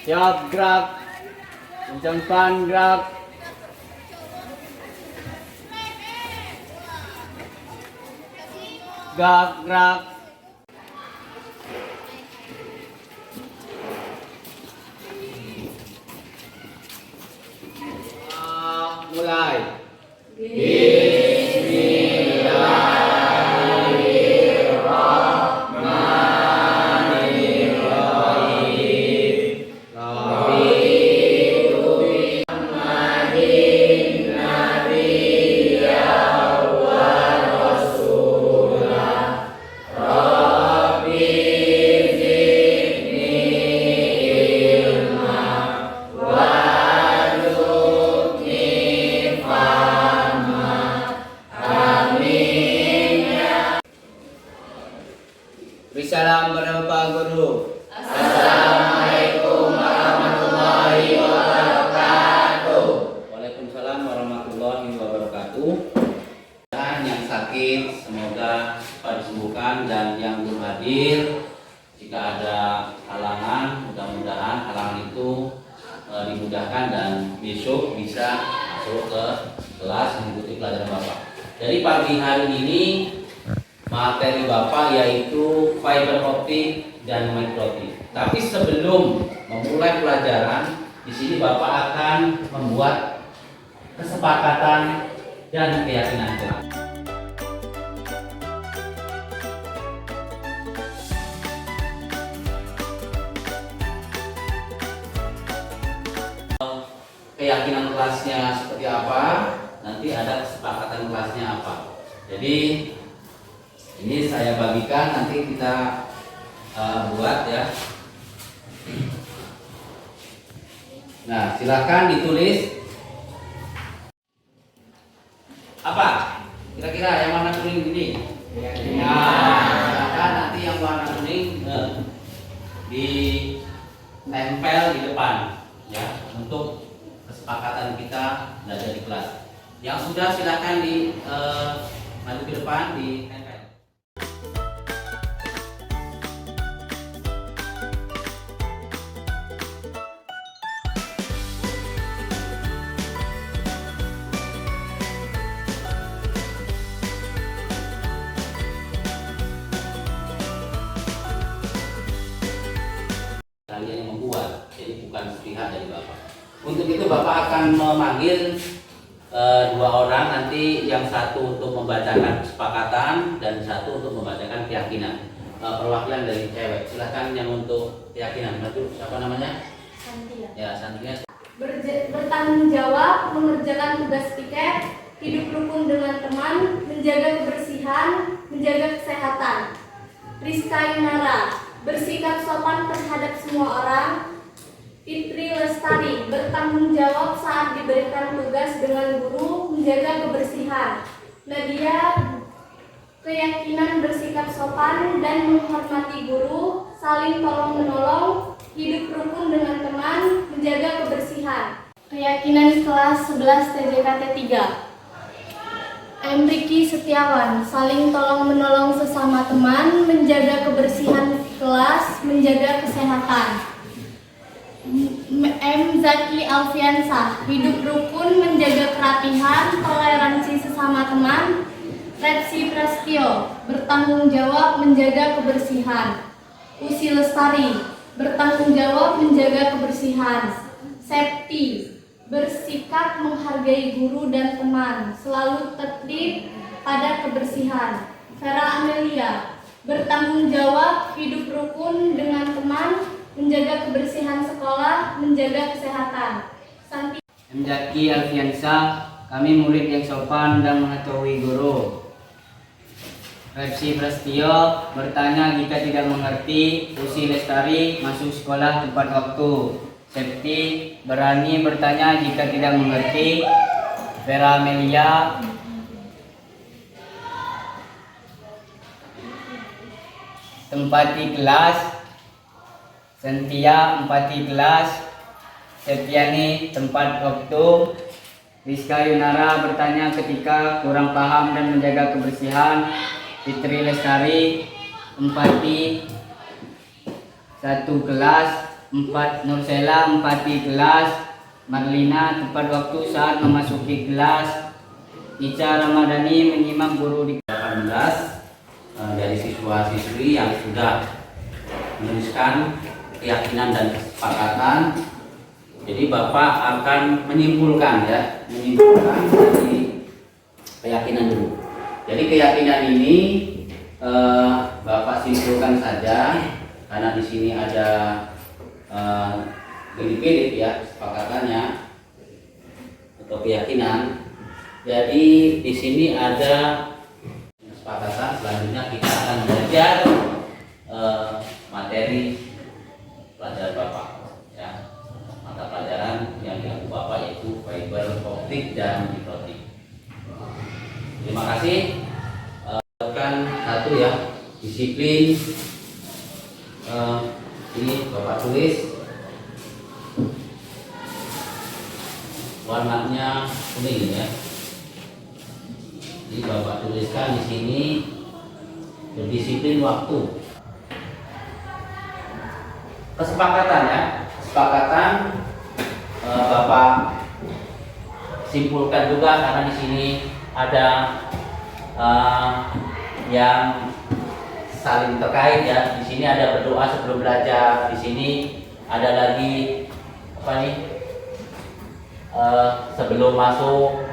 Siap gerak. Kencangkan gerak. Gerak. Mulai. Salam Bapak Guru. Assalamualaikum warahmatullahi wabarakatuh. Waalaikumsalam warahmatullahi wabarakatuh. Dan yang sakit semoga cepat disembuhkan, dan yang belum hadir jika ada halangan, mudah-mudahan halangan itu dimudahkan dan besok bisa masuk ke kelas mengikuti pelajaran Bapak. Jadi pagi hari ini materi Bapak yaitu fiber optik dan mikrotik. Tapi sebelum memulai pelajaran, di sini Bapak akan membuat kesepakatan dan keyakinan kelas. Keyakinan kelasnya seperti apa, nanti ada kesepakatan kelasnya apa. Jadi ini saya bagikan, nanti kita buat ya. Nah, silakan ditulis apa kira-kira yang warna kuning ini. Nah, silakan nanti yang warna kuning ditempel di depan ya, untuk kesepakatan kita belajar di kelas. Yang sudah silakan di maju ke depan ditempel. Kalian yang membuat, jadi bukan sepihak dari Bapak. Untuk itu Bapak akan memanggil dua orang, nanti yang satu untuk membacakan kesepakatan dan satu untuk membacakan keyakinan. Perwakilan dari cewek, silahkan yang untuk keyakinan. Maju, siapa namanya? Santia. Ya, Santia. Bertanggung jawab, mengerjakan tugas piket, hidup rukun dengan teman, menjaga kebersihan, menjaga kesehatan. Rizka Yunara, bersikap sopan terhadap semua orang. Fitri Lestari, bertanggung jawab saat diberikan tugas dengan guru, menjaga kebersihan. Nadia, keyakinan bersikap sopan dan menghormati guru, saling tolong-menolong, hidup rukun dengan teman, menjaga kebersihan. Keyakinan kelas 11 TJKT 3. Riki Setiawan, saling tolong-menolong sesama teman, menjaga kebersihan kelas, menjaga kesehatan. Zaki Alfiansah, hidup rukun, menjaga kerapihan, toleransi sesama teman. Repsi Prastio, bertanggung jawab, menjaga kebersihan. Usi Lestari, bertanggung jawab, menjaga kebersihan. Septi, bersikap menghargai guru dan teman, selalu tertib pada kebersihan. Vera Amelia, bertanggung jawab, hidup rukun dengan teman, menjaga kebersihan sekolah, menjaga kesehatan. Santi Zaki Alfiansah, kami murid yang sopan dan mengetahui guru. Repsi Prastio, bertanya jika tidak mengerti. Usi Lestari, masuk sekolah tepat waktu. Septi, berani bertanya jika tidak mengerti. Vera Amelia, tempati kelas. Sentia, empati kelas. Setiani, tempat waktu. Rizka Yunara, bertanya ketika kurang paham dan menjaga kebersihan. Fitri Lestari, empati, satu kelas. 4 Nursela 4 di kelas, Marlina tepat waktu saat memasuki kelas, Ica Ramadhani menyimak guru di 18 dari siswa-siswi yang sudah menuliskan keyakinan dan kesepakatan. Jadi Bapak akan menyimpulkan dari keyakinan dulu. Jadi keyakinan ini Bapak simpulkan saja karena di sini ada mirip-mirip ya kesepakatannya atau keyakinan. Jadi di sini ada kesepakatan. Selanjutnya kita akan belajar materi pelajaran Bapak ya. Mata pelajaran yang diambil Bapak yaitu fiber optik dan mikrotik. Terima kasih. Satu ya, disiplin. Ini Bapak tulis warnanya kuning ya. Jadi Bapak tuliskan di sini berdisiplin waktu. Kesepakatan ya, kesepakatan Bapak simpulkan juga karena di sini ada yang saling terkait ya. Di sini ada berdoa sebelum belajar. Di sini ada lagi apa nih? Sebelum masuk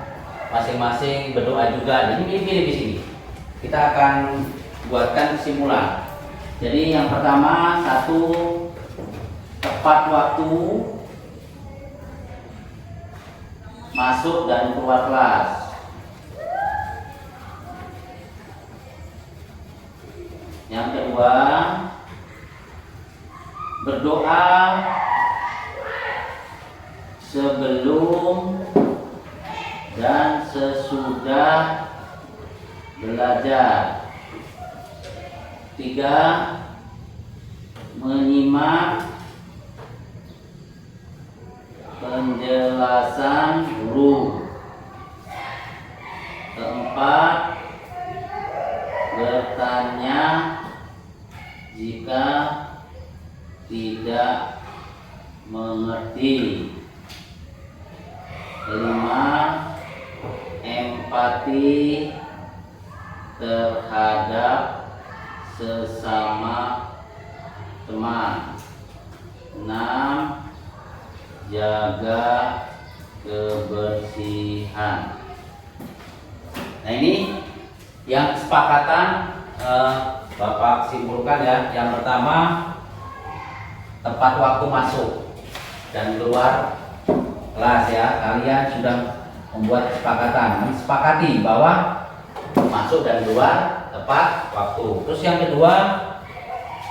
masing-masing berdoa juga. Jadi mirip-mirip di sini. Kita akan buatkan kesimpulan. Jadi yang pertama, satu, tepat waktu masuk dan keluar kelas. Yang kedua, berdoa sebelum dan sesudah belajar. Tiga, menyimak penjelasan guru. Keempat, bertanya jika tidak mengerti. Kelima, empati terhadap sesama teman. 6, jaga kebersihan. Nah ini yang kesepakatan Bapak simpulkan ya. Yang pertama, tepat waktu masuk dan keluar kelas ya. Kalian sudah membuat kesepakatan, mensepakati bahwa masuk dan keluar tepat waktu. Terus yang kedua,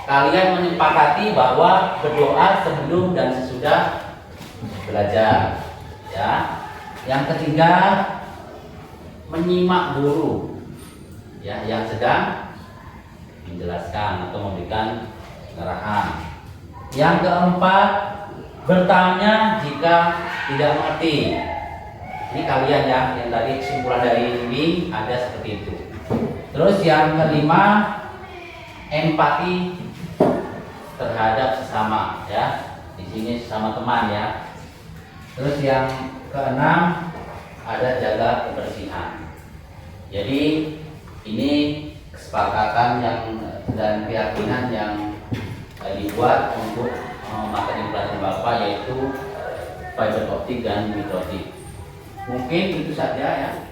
kalian menyepakati bahwa berdoa sebelum dan sesudah belajar ya. Yang ketiga, menyimak guru ya yang sedang menjelaskan atau memberikan arahan. Yang keempat, bertanya jika tidak mengerti. Ini kalian ya, yang tadi kesimpulan dari ini ada seperti itu. Terus yang kelima, empati terhadap sesama ya. Di sini sesama teman ya. Terus yang keenam, ada jaga kebersihan. Jadi ini kesepakatan yang dan keyakinan yang dibuat untuk materi pelajaran Bapak yaitu fiber optik dan mikrotik. Mungkin itu saja ya.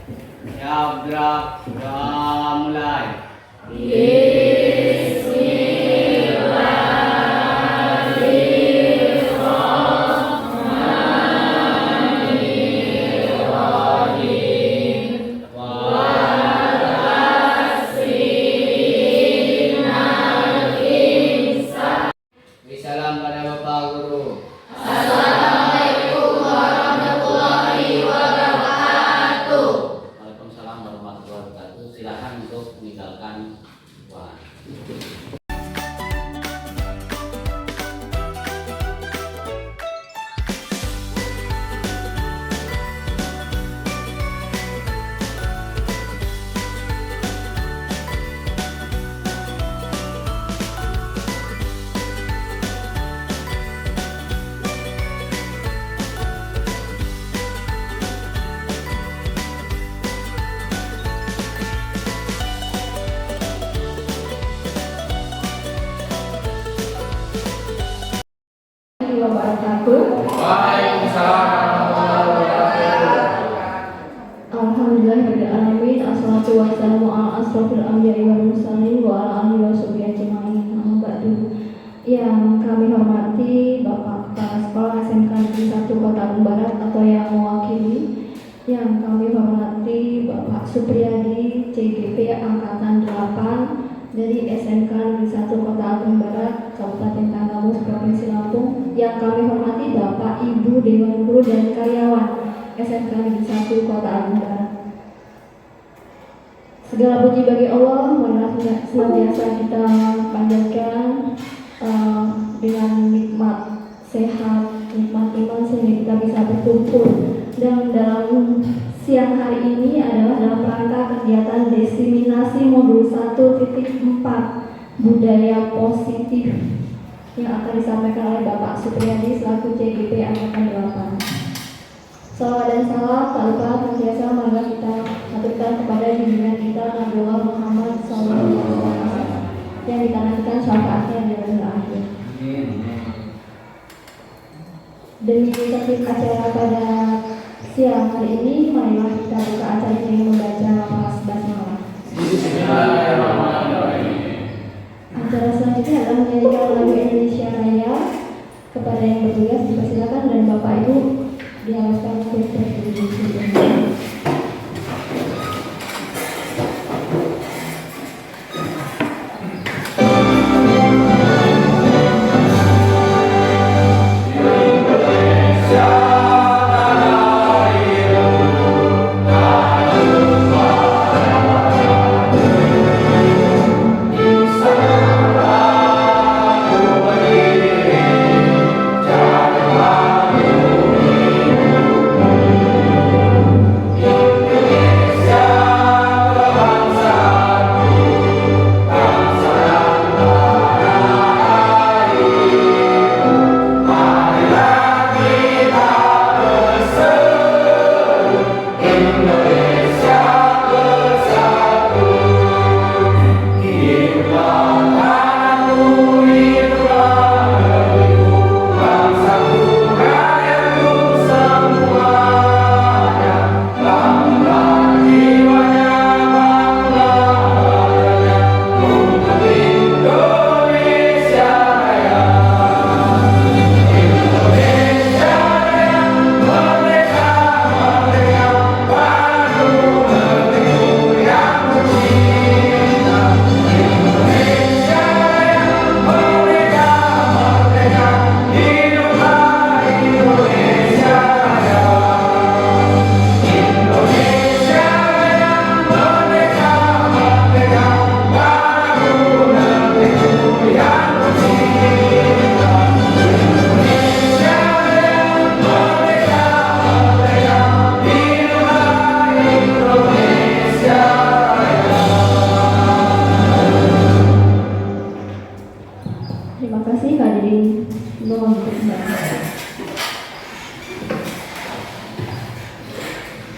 Ya, mulai. Salam pada Bapak Guru. Waalaikumsalam warahmatullahi wabarakatuh. Silakan untuk meninggalkan ruangan. warahmatullahi wabarakatuh. Waalaikumsalam warahmatullahi wabarakatuh. Alhamdulillahirrahmanirrahim. Assalatu wassalamu ala asrofil anbiya'i wal mursalin wa ala alihi wa sahbihi ajma'in. Amma ba'du. Yang kami hormati Bapak Kepala Sekolah SMK Negeri 1 Kota Bandung Barat atau yang mewakili. Yang kami hormati Bapak Supriyadi CGP Angkatan 8 dari SMK Negeri 1 Kota Bandung Barat Kabupaten Tanggamus Provinsi Lampung. Yang kami hormati Bapak Ibu Dewan Guru dan karyawan SMK Negeri 1 Kota Bandung Barat. Segala puji bagi Allah, marilah senantiasa kita panjatkan dengan nikmat sehat, nikmat iman sehingga kita bisa berkumpul. Dan dalam siang hari ini adalah dalam rangka kegiatan diseminasi modul 1.4 budaya positif yang akan disampaikan oleh Bapak Supriyadi selaku CGP Angkatan 8. Salawat dan salam tak lupa senantiasa marilah kita haturkan kepada junjungan kita Nabiullah Muhammad SAW yang ditanamkan syafaatnya di dunia akhir. Demi tertib acara pada siang hari ini, marilah kita buka acara dengan membaca lafaz basmalah. Acara selanjutnya adalah menyanyikan lagu Indonesia Raya. Kepada yang bertugas dipersilakan dan Bapak Ibu diharuskan untuk berdiri.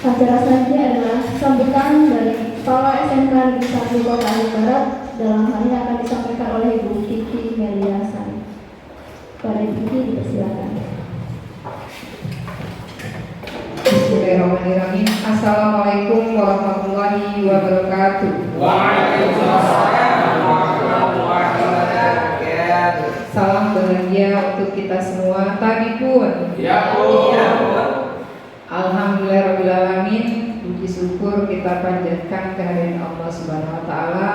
Acara selanjutnya adalah sambutan dari Kepala SMK Negeri 1 Kota Bandung Barat. Dalam hal ini akan disampaikan oleh Ibu Kiki Meliasari. Pada Ibu Kiki dipersilakan. Bismillahirrahmanirrahim. Assalamualaikum warahmatullahi wabarakatuh. Waalaikumsalam warahmatullahi wabarakatuh. Salam bahagia untuk kita semua. Tadi pun. Ya Bu. Alhamdulillahirrahmanirrahim. Puji syukur kita panjatkan kehadiran Allah Subhanahu Wa Taala,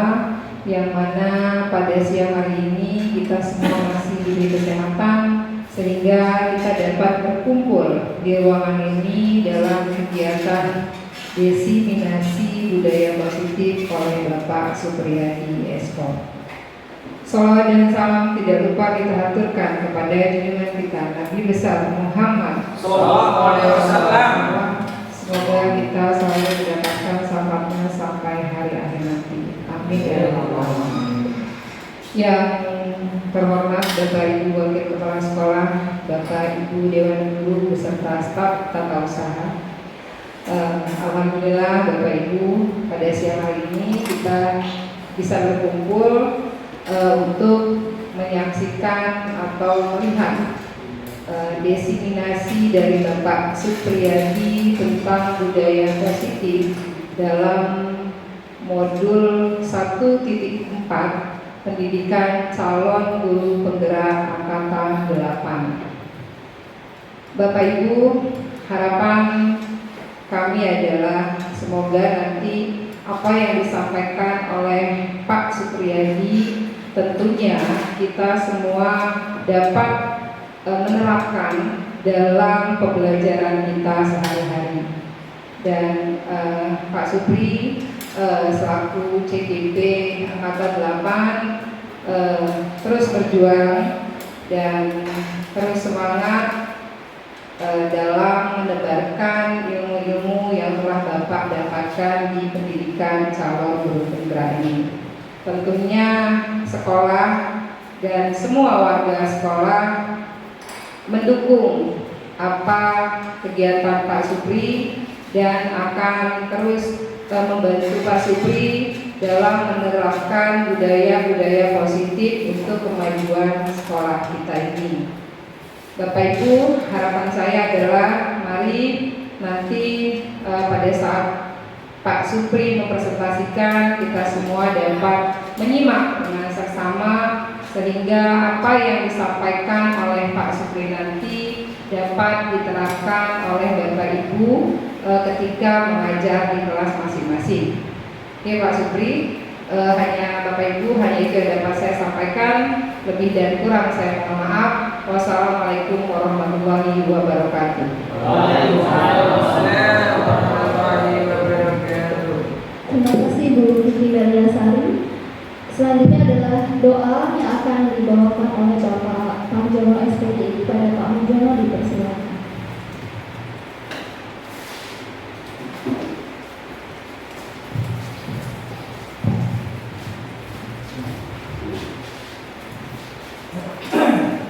yang mana pada siang hari ini kita semua masih diberi kesehatan sehingga kita dapat berkumpul di ruangan ini dalam kegiatan diseminasi budaya positif oleh Bapak Supriyadi Eskom. Salawat dan salam tidak lupa kita haturkan kepada junjungan kita Nabi besar Muhammad SAW. Semoga kita selalu mendapatkan syafaatnya sampai hari akhir nanti. Amin ya Allah. Yang terhormat Bapak Ibu Wakil Kepala Sekolah, Bapak Ibu Dewan Guru beserta staf tata usaha. Alhamdulillah Bapak Ibu, pada siang hari ini kita bisa berkumpul untuk menyaksikan atau melihat desiminasi dari Bapak Supriyadi tentang budaya positif dalam modul 1.4 pendidikan calon guru penggerak angkatan 8. Bapak Ibu, harapan kami adalah semoga nanti apa yang disampaikan oleh Pak Supriyadi tentunya kita semua dapat menerapkan dalam pembelajaran kita sehari-hari. Dan Pak Supri selaku CGP Angkatan 8 terus berjuang dan terus semangat dalam menebarkan ilmu-ilmu yang telah Bapak dapatkan di pendidikan calon guru penggerak ini. Tentunya sekolah dan semua warga sekolah mendukung apa kegiatan Pak Supri dan akan terus membantu Pak Supri dalam menerapkan budaya-budaya positif untuk kemajuan sekolah kita ini. Bapak Ibu, harapan saya adalah mari nanti pada saat Pak Supri mempresentasikan, kita semua dapat menyimak dengan seksama sehingga apa yang disampaikan oleh Pak Supri nanti dapat diterapkan oleh Bapak Ibu ketika mengajar di kelas masing-masing. Oke Pak Supri, hanya Bapak Ibu, hanya itu yang dapat saya sampaikan. Lebih dan kurang saya mohon maaf. Wassalamualaikum warahmatullahi wabarakatuh. Waalaikumsalam warahmatullahi wabarakatuh. Terima kasih Bu Fitri Daryasari. Selanjutnya adalah doa yang akan dibawakan oleh Bapak Marjono SPDI kepada Pak Marjono, dipersilakan.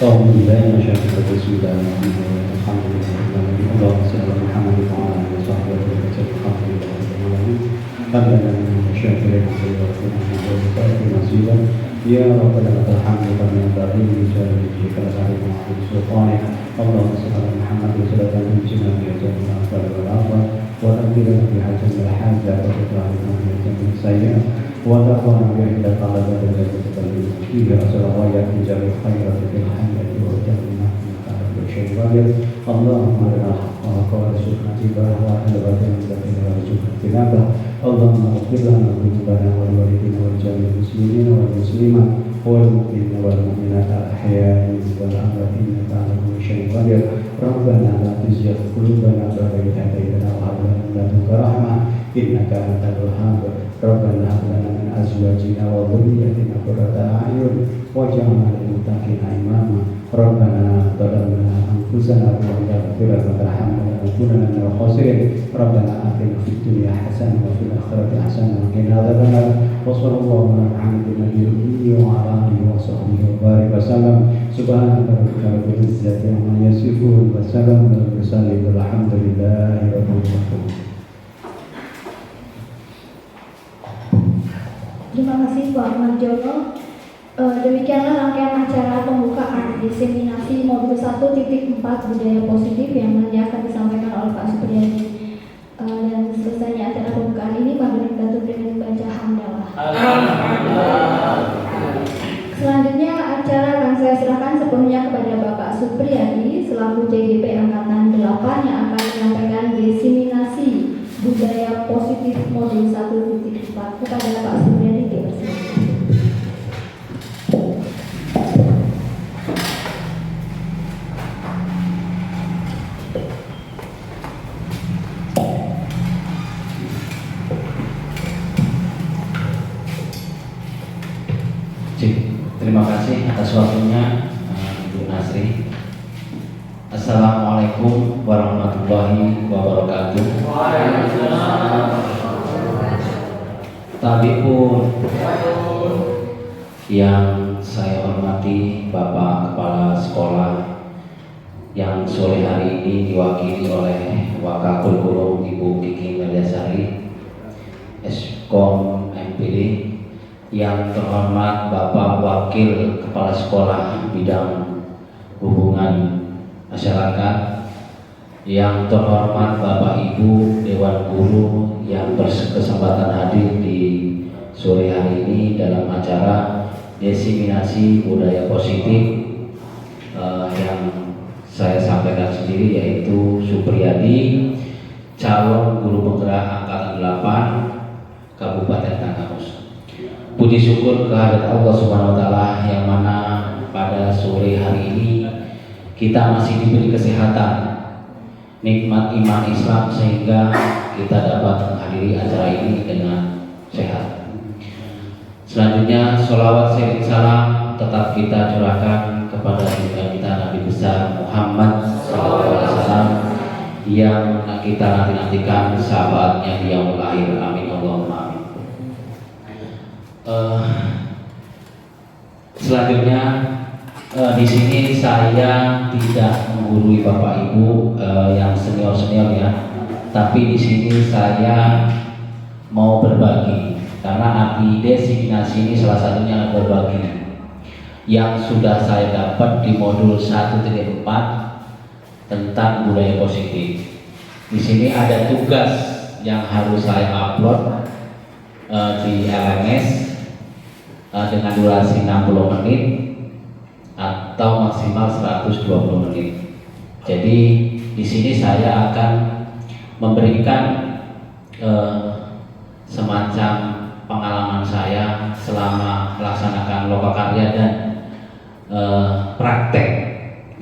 أعوذ بالله من الشيطان الرجيم. بسم الله الرحمن الرحيم. الحمد لله رب العالمين. اللهم صل على محمد وعلى آله وصحبه وسلم. الحمد لله رب العالمين. قبل أن نشكر مزيدا يا ربنا لك الحمد كما ينبغي لجلال وجهك وعظيم سلطانك. اللهم صل على محمد وسلم وانجنا من الجنة والأفضل والأفضل وأنقذنا في حسن الحاجة وتطهرنا من الجنة السيئة وتقوانا بعندك على باب الجنة التي فيها أسأل الله يجعل الخير في الحياة والجنة إنك على كل شيء قدير. اللهم أرنا الحق حقا وارزقنا اتباعه وأهل الباطل باطلا وارزقنا اجتنابه. اللهم اغفر لنا ذنوبنا ولوالدينا ولجميع المسلمين والمسلمات والمؤمنين والمؤمنات الأحياء والأموات إنك على كل شيء قدير. ربنا لا تزغ قلوبنا بعد إذ هديتنا وهب لنا من لدنك رحمة إنك أنت الوهاب. ربنا هب لنا من أزواجنا وذريتنا قرة أعين واجعلنا للمتقين إماما. ربنا ظلمنا أنفسنا وإن لم تغفر لنا وترحمنا لنكونن من الخاسرين. ربنا آتنا في الدنيا حسنة وفي الآخرة حسنة وقنا عذاب النار. وصلى الله على محمد النبي الأمي وعلى آله وصحبه وبارك وسلم. سبحانك ربك رب العزة عما يصفون وسلام على المرسلين والحمد لله رب العالمين. Terima kasih Pak Marjono. Demikianlah rangkaian acara pembukaan diseminasi modul 1.4 budaya positif yang nanti akan disampaikan oleh Pak Supriyadi. Dan selesainya acara pembukaan ini mari kita tutup dengan baca hamdalah. Selanjutnya acara akan saya serahkan sepenuhnya kepada Bapak Supriyadi selaku CGP Angkatan 8 yang akan menyampaikan diseminasi budaya positif modul 1.4 kepada Pak Supriyadi. Dipersilakan. Terima kasih atas waktunya Ibu Nasri. Assalamualaikum warahmatullahi wabarakatuh. Tabiun yang saya hormati Bapak Kepala Sekolah yang sore hari ini diwakili oleh Wakil Guru Ibu Kiki Daryasari, Eskom MPD, yang terhormat Bapak Wakil Kepala Sekolah Bidang Hubungan masyarakat, yang terhormat Bapak Ibu Dewan Guru yang berkesempatan hadir di sore hari ini dalam acara desiminasi budaya positif yang saya sampaikan sendiri, yaitu Supriyadi, calon guru penggerak angkatan 8 Kabupaten Tanggamus. Puji syukur kehadirat Allah Subhanahu wa taala yang mana pada sore hari ini kita masih diberi kesehatan, nikmat iman Islam, sehingga kita dapat menghadiri acara ini dengan sehat. Selanjutnya sholawat sering salam tetap kita curahkan kepada junjungan kita Nabi besar Muhammad SAW yang kita nanti-nantikan sahabatnya di yaumul akhir. Amin Allahumma amin. Selanjutnya di sini saya tidak menggurui Bapak Ibu yang senior ya, tapi di sini saya mau berbagi, karena arti desiminasi ini salah satunya berbagi yang sudah saya dapat di modul 1.4 tentang budaya positif. Di sini ada tugas yang harus saya upload di LMS dengan durasi 60 menit atau maksimal 120 menit. Jadi di sini saya akan memberikan semacam pengalaman saya selama melaksanakan lokakarya dan praktek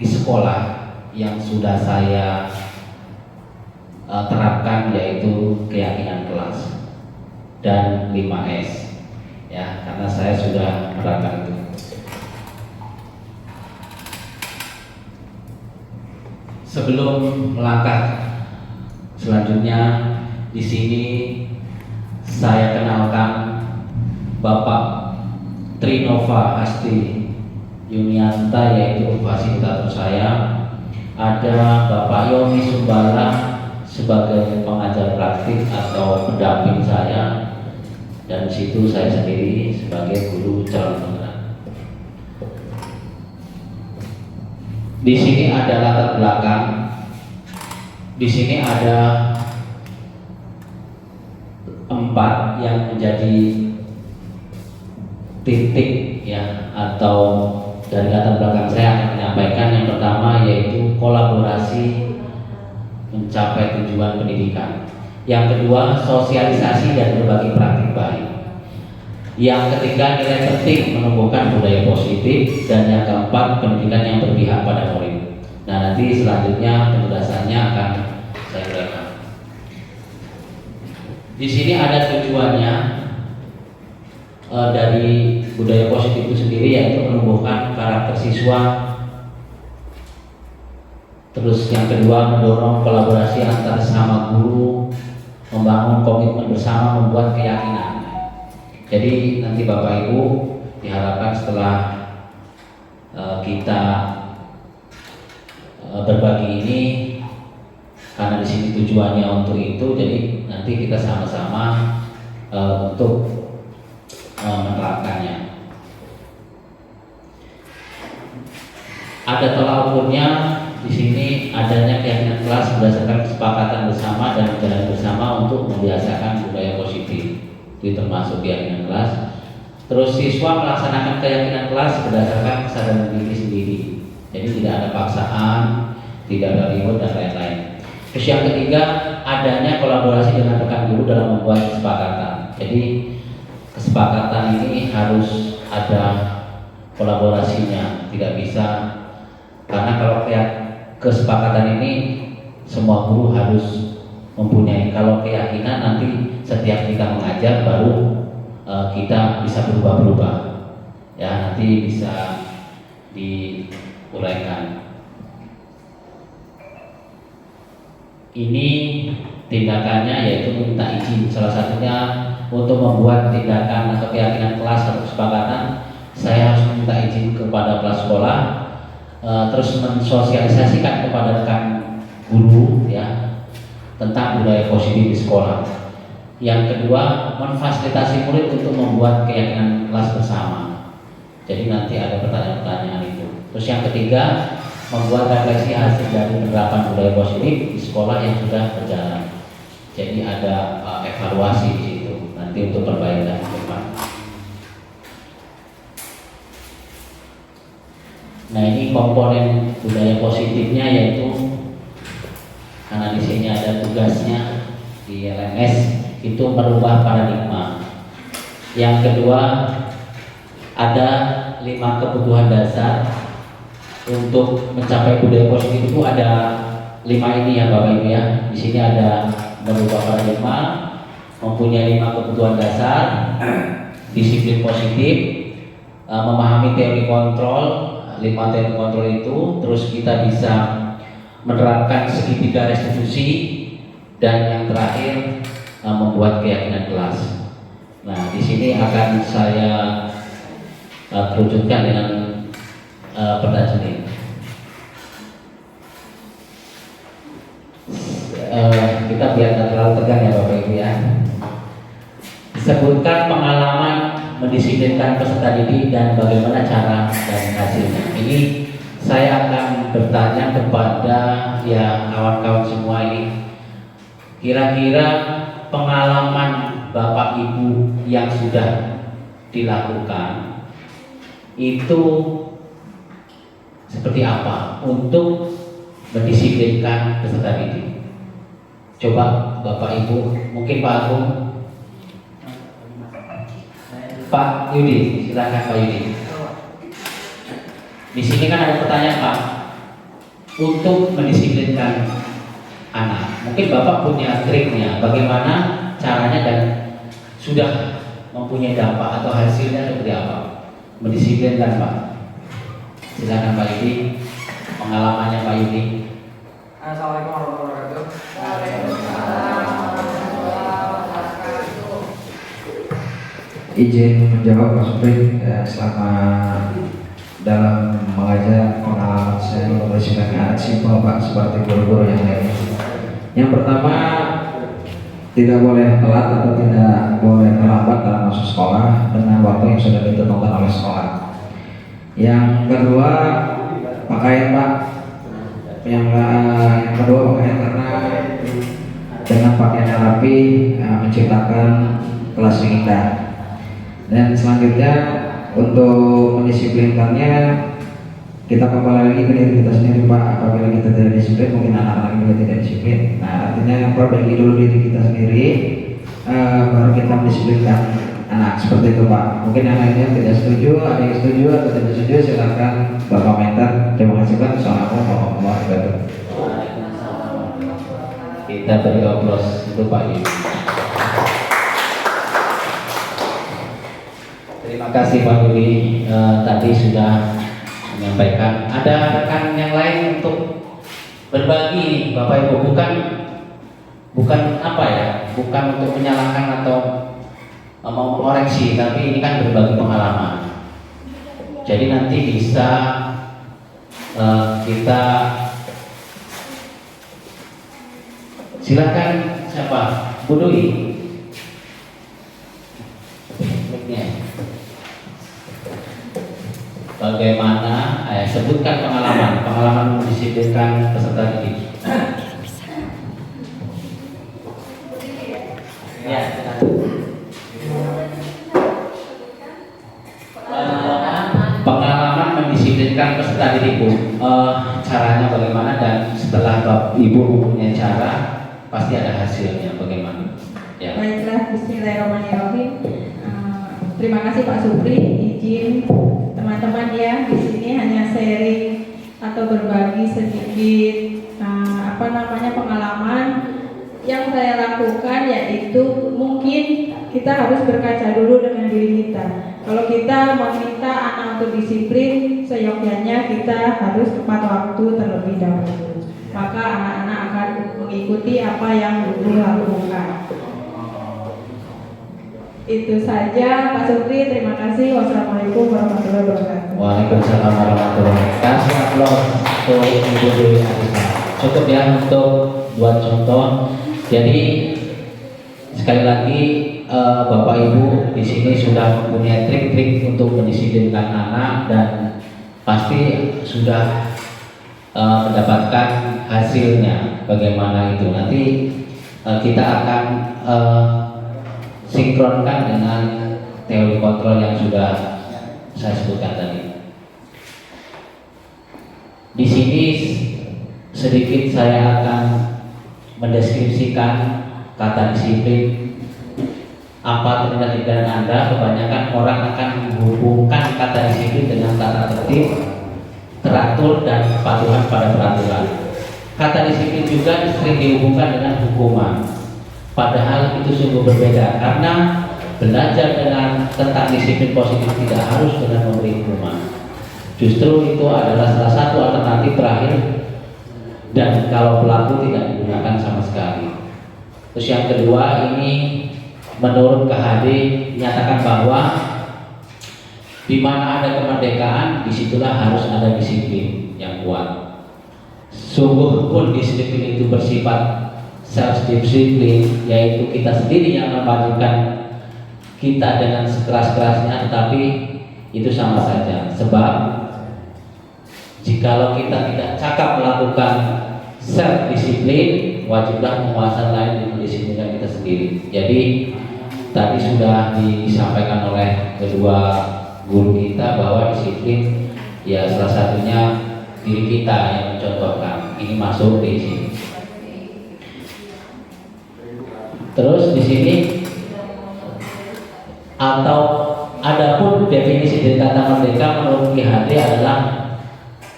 di sekolah yang sudah saya terapkan, yaitu keyakinan kelas dan 5S ya, karena saya sudah menerapkan itu. Sebelum melangkah selanjutnya, di sini saya kenalkan Bapak Trinova Asti Yunianta, yaitu fasilitator saya. Ada Bapak Yomi Sumbala sebagai pengajar praktik atau pendamping saya, dan di situ saya sendiri sebagai guru calon penggerak. Di sini ada latar belakang. Di sini ada 4 yang menjadi titik ya, atau dari latar belakang saya akan menyampaikan. Yang pertama yaitu kolaborasi mencapai tujuan pendidikan. Yang kedua, sosialisasi dan berbagi praktik baik. Yang ketiga, nilai penting menumbuhkan budaya positif. Dan yang keempat, pendidikan yang berpihak pada murid. Nah, nanti selanjutnya penjelasannya akan saya uraikan. Di sini ada tujuannya dari budaya positif itu sendiri, yaitu menumbuhkan karakter siswa. Terus yang kedua, mendorong kolaborasi antar sesama guru, membangun komitmen bersama, membuat keyakinan. Jadi nanti Bapak Ibu diharapkan setelah kita berbagi ini, karena di sini tujuannya untuk itu, jadi nanti kita sama-sama untuk menerapkannya. Ada tolak ukurnya. Di sini adanya keyakinan kelas berdasarkan kesepakatan bersama dan jalan bersama untuk membiasakan budaya positif. Itu termasuk keyakinan kelas. Terus siswa melaksanakan keyakinan kelas berdasarkan kesadaran diri sendiri. Jadi tidak ada paksaan, tidak ada reward dan lain-lain. Terus yang ketiga, adanya kolaborasi dengan rekan guru dalam membuat kesepakatan. Jadi kesepakatan ini harus ada kolaborasinya, tidak bisa, karena kalau kesepakatan ini semua guru harus mempunyai. Kalau keyakinan, nanti setiap kita mengajar baru kita bisa berubah-berubah ya, nanti bisa diuraikan. Ini tindakannya yaitu meminta izin. Salah satunya untuk membuat tindakan atau keyakinan kelas atau kesepakatan, saya harus meminta izin kepada kepala sekolah, terus mensosialisasikan kepada rekan guru ya tentang budaya positif di sekolah. Yang kedua, memfasilitasi murid untuk membuat keyakinan kelas bersama. Jadi nanti ada pertanyaan-pertanyaan itu. Terus yang ketiga, membuat refleksi hasil dari penerapan budaya positif di sekolah yang sudah berjalan. Jadi ada evaluasi di situ nanti untuk perbaikan ke depan. Nah, ini komponen budaya positifnya, yaitu karena di sini ada tugasnya di LMS, itu merubah paradigma. Yang kedua, ada 5 kebutuhan dasar untuk mencapai budaya positif. Itu ada 5 ini ya Bapak Ibu ya. Di sini ada merubah paradigma, mempunyai 5 kebutuhan dasar, disiplin positif, memahami teori kontrol, 5 teori kontrol itu, terus kita bisa menerapkan segitiga restitusi, dan yang terakhir membuat keyakinan kelas. Nah, di sini akan saya kerucutkan dengan pertanyaan ini. Kita biar tidak terlalu tegang ya Bapak Ibu ya. Sebutkan pengalaman mendisiplinkan peserta didik dan bagaimana cara dan hasilnya. Ini saya akan bertanya kepada ya kawan-kawan semua ini. Kira-kira pengalaman Bapak Ibu yang sudah dilakukan itu seperti apa untuk mendisiplinkan peserta didik? Coba Bapak Ibu, mungkin Pak Agung, Pak Yudi, silakan Pak Yudi. Di sini kan ada pertanyaan Pak, untuk mendisiplinkan anak, mungkin Bapak punya triknya, bagaimana caranya dan sudah mempunyai dampak atau hasilnya seperti apa? Mendisiplinkan Pak. Silakan Pak Yudi, pengalamannya Pak Yudi. Assalamualaikum warahmatullahi wabarakatuh. Izin menjawab Pak Supri. Selama dalam mengajar, pengalaman saya bersifat simpel Pak, seperti guru-guru yang lainnya. Yang pertama, tidak boleh telat atau tidak boleh terlambat dalam masuk sekolah dengan waktu yang sudah ditentukan oleh sekolah. Yang kedua, pakaian Pak. Yang kedua pakaian, karena dengan pakaian yang rapi menciptakan kelas yang indah. Dan selanjutnya, untuk mendisiplinkannya, kita kembali lagi ke diri kita sendiri Pak. Apabila kita tidak disiplin, mungkin anak-anak juga tidak disiplin. Nah, artinya perbaiki dulu diri kita sendiri, baru kita mendisiplinkan anak. Seperti itu Pak. Mungkin yang lainnya tidak setuju, ada yang setuju atau tidak setuju, silakan Bapak komentar. Terima kasih Pak. Assalamualaikum warahmatullahi wabarakatuh. Kita beri aplaus untuk Pak Yudi. Terima kasih Pak Yudi, tadi sudah menyampaikan. Ada rekan yang lain untuk berbagi Bapak Ibu, bukan apa ya, bukan untuk menyalahkan atau mau mengoreksi, tapi ini kan berbagi pengalaman. Jadi nanti bisa kita silakan siapa? Bu Dwi. Bagaimana sebutkan pengalaman mendisiplinkan peserta didik. Ya, pengalaman mendisiplinkan peserta didik Bu, caranya bagaimana, dan setelah Ibu mempunyai cara, pasti ada hasilnya bagaimana? Ya. Baiklah, Bismillahirrahmanirrahim. Terima kasih Pak Supri, izin teman-teman ya, di sini hanya sharing atau berbagi sedikit pengalaman yang saya lakukan, yaitu mungkin kita harus berkaca dulu dengan diri kita. Kalau kita meminta anak untuk disiplin, seyogyanya kita harus tepat waktu terlebih dahulu. Maka anak-anak akan mengikuti apa yang guru lakukan. Itu saja Pak Supri, terima kasih. Wassalamualaikum warahmatullahi wabarakatuh. Waalaikumsalam warahmatullahi wabarakatuh. Kasih aplaus untuk Ibu Dewi Arisa. Cukup ya untuk buat contoh. Jadi sekali lagi Bapak Ibu di sini sudah mempunyai trik-trik untuk mendisiplinkan anak, dan pasti sudah mendapatkan hasilnya bagaimana itu nanti kita akan sinkronkan dengan teori kontrol yang sudah saya sebutkan tadi. Di sini sedikit saya akan mendeskripsikan kata disiplin. Apa tindak pidana Anda? Kebanyakan orang akan menghubungkan kata disiplin dengan tata tertib, teratur, dan kepatuhan pada peraturan. Kata disiplin juga sering dihubungkan dengan hukuman. Padahal itu sungguh berbeda, karena belajar tentang disiplin positif tidak harus dengan memberi hukuman. Justru itu adalah salah satu alternatif terakhir, dan kalau pelaku tidak digunakan sama sekali. Terus yang kedua, ini menurut KHD menyatakan bahwa di mana ada kemerdekaan, disitulah harus ada disiplin yang kuat. Sungguh pun disiplin itu bersifat self-disiplin, yaitu kita sendiri yang mewajibkan kita dengan sekeras-kerasnya, tetapi itu sama saja. Sebab jikalau kita tidak cakap melakukan self-disiplin, wajiblah penguasa lain yang mendisiplinkan kita sendiri. Jadi tadi sudah disampaikan oleh kedua guru kita bahwa disiplin ya salah satunya diri kita yang mencontohkan. Ini masuk di sini. Terus di sini atau adapun definisi dari kata merdeka menurut KHD adalah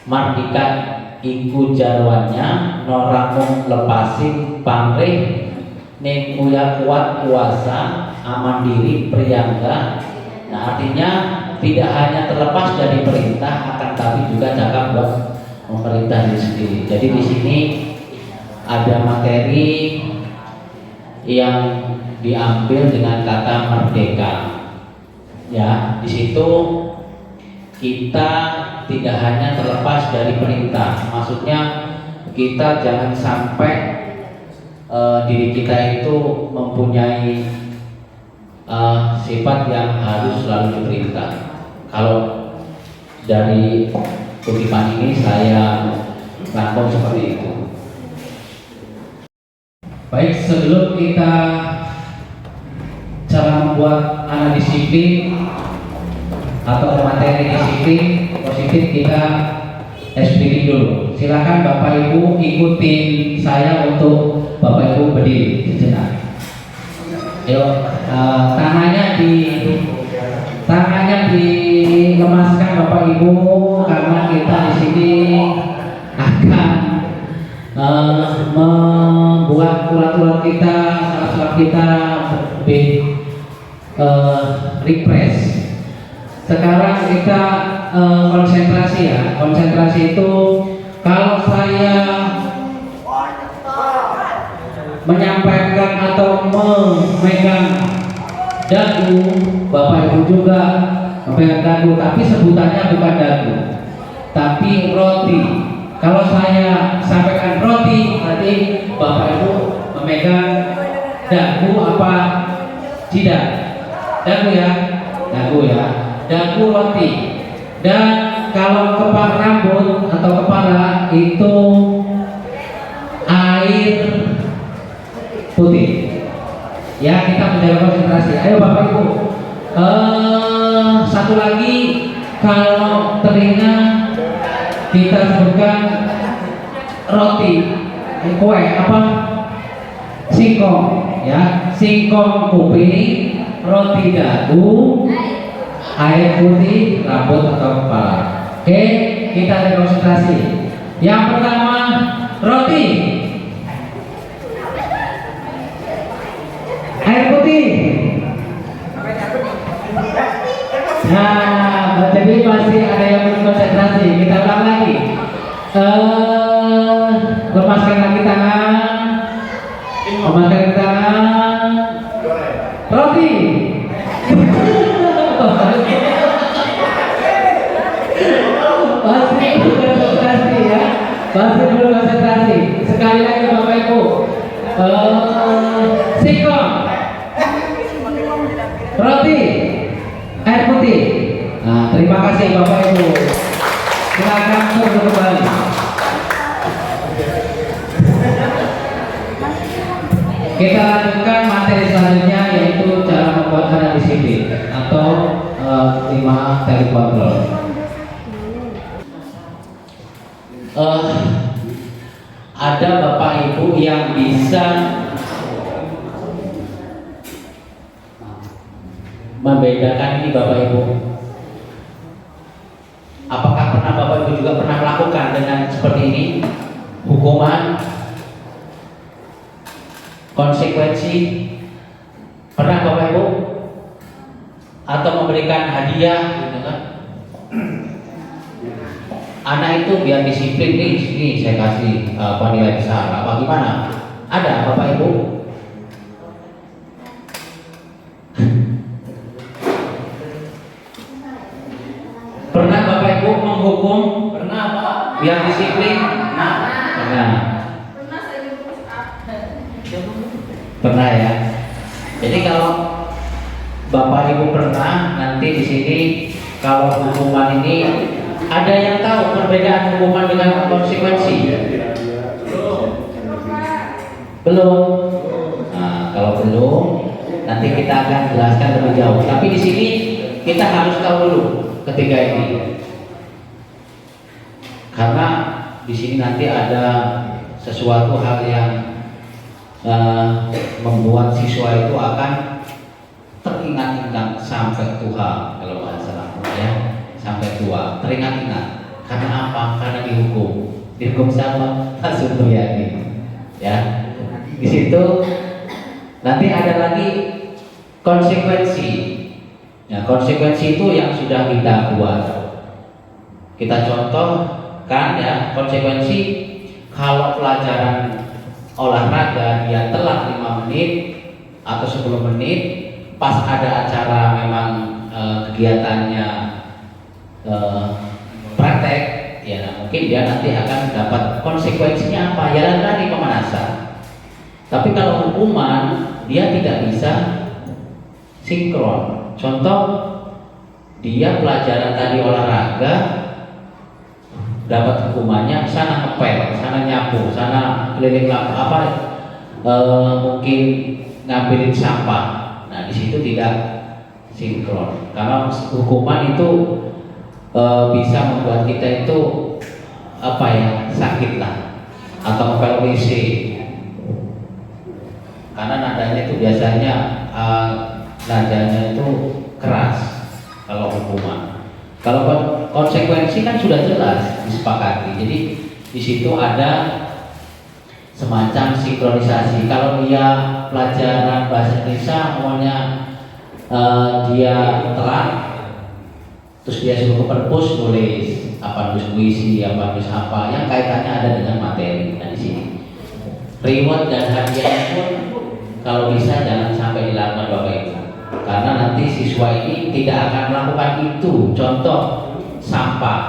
mardika iku jarwannya noramung lepasin pamrih ning uya kuat kuasa aman diri priyangga. Nah, artinya tidak hanya terlepas dari perintah, akan tapi juga cakap buat memerintah diri sendiri. Jadi di sini ada materi yang diambil dengan kata merdeka. Ya, di situ kita tidak hanya terlepas dari perintah. Maksudnya kita jangan sampai diri kita itu mempunyai sifat yang harus selalu diperintah. Kalau dari kutipan ini saya rangkum seperti itu. Baik, sebelum kita cara membuat anak disiplin atau materi disiplin positif, kita explain dulu. Silakan Bapak Ibu ikutin saya untuk Bapak Ibu berdiri sejenak. Yuk, tangannya dilemaskan Bapak Ibu, karena kita di sini akan membuat urat-urat kita, saraf kita lebih refresh. Sekarang kita konsentrasi ya. Konsentrasi itu kalau saya menyampaikan atau memegang dagu, Bapak Ibu juga memegang dagu, tapi sebutannya bukan dagu, tapi roti. Kalau saya sampaikan roti, nanti Bapak Ibu memegang dagu apa tidak? Dagu ya, dagu roti. Dan kalau kepala rambut atau kepala itu air putih. Ya, kita menjaga konsentrasi. Ayo Bapak Ibu. Satu lagi, kalau telinga kita sebutkan roti, kue apa? Singkong, ya. Singkong kuping, roti dagu, air putih rambut atau kepala. Oke, kita ada konsentrasi. Yang pertama, roti, air putih. Nah, jadi masih ada yang berkonsentrasi. Kita ulang lagi. Lepaskan lagi tangan. Lepaskan lagi tangan. Roti. Masih belum konsentrasi ya. Masih belum konsentrasi. Sekali lagi Bapak Ibu. Singkong, roti, air putih. Nah, terima kasih Bapak Ibu. Silakan turun kembali. Kita lanjutkan materi selanjutnya, yaitu cara membuat anak disiplin atau 5 telekontrol. Ada bapak ibu yang bisa membedakan ini bapak ibu. Apakah pernah bapak ibu juga pernah melakukan dengan seperti ini? Hukuman, konsekuensi, pernah bapak ibu? Atau memberikan hadiah gitu kan? Anak itu biar disiplin nih saya kasih nilai besar apa gimana? Ada bapak ibu? Pernah bapak ibu menghukum? Pernah pak? Biar disiplin? Pernah. Pernah ya. Jadi kalau bapak ibu pernah, nanti di sini kalau hukuman ini ada yang tahu perbedaan hukuman dengan konsekuensi? Belum. Nah, kalau belum, nanti kita akan jelaskan lebih jauh. Tapi di sini kita harus tahu dulu ketiga ini, karena di sini nanti ada sesuatu hal yang membuat siswa itu akan teringat-ingat sampai tua, kalau bahasa ya, sampai tua teringat-ingat. Karena apa? Karena dihukum sama Pak Supriyadi ya. Di situ nanti ada lagi konsekuensi. Ya, konsekuensi itu yang sudah kita buat. Kita contohkan ya, konsekuensi kalau pelajaran olahraga dia telat 5 menit atau 10 menit, pas ada acara memang kegiatannya praktek, ya mungkin dia nanti akan dapat konsekuensinya apa? Ya dari pemanasan. Tapi kalau hukuman dia tidak bisa sinkron. Contoh, dia pelajaran tadi olahraga dapat hukumannya sana ngepel, sana nyapu, sana keliling apa mungkin ngambilin sampah. Nah di situ tidak sinkron karena hukuman itu bisa membuat kita itu apa ya, sakit lah, atau ngepel WC karena nadanya itu biasanya nadanya itu keras kalau hukuman. Kalau konsekuensi kan sudah jelas disepakati. Jadi di situ ada semacam sinkronisasi. Kalau dia pelajaran bahasa Indonesia maunya dia telat, terus dia suruh ke perpus nulis apa, nulis puisi, apa nulis apa yang kaitannya ada dengan materi. Nah di sini reward dan hadiah pun kalau bisa jangan sampai dilakukan Bapak Ibu, karena nanti siswa ini tidak akan melakukan itu. Contoh sampah,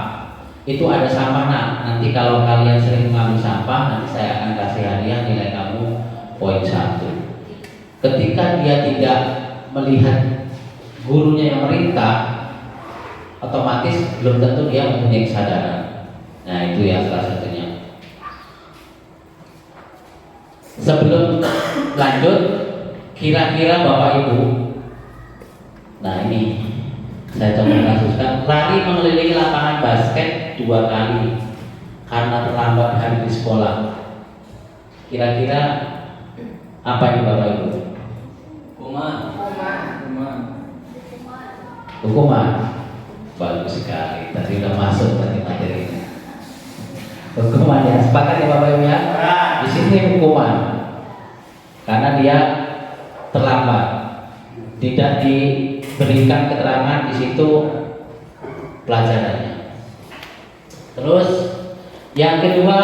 itu ada sampah. Nanti kalau kalian sering mengambil sampah, nanti saya akan kasih hadiah nilai kamu poin 1. Ketika dia tidak melihat gurunya yang merintah, otomatis belum tentu dia mempunyai kesadaran. Nah itu ya salah satunya. Sebelum lanjut, kira-kira Bapak Ibu, nah ini saya coba kasuskan, lari mengelilingi lapangan basket 2 kali karena terlambat hari di sekolah. Kira-kira apa ini Bapak Ibu? Hukuman. Bagus sekali. Tadi udah masuk tadi materinya. Hukuman ya. Sepakat ya Bapak Ibu ya? Di sini hukuman karena dia terlambat, tidak diberikan keterangan di situ pelajarannya. Terus yang kedua,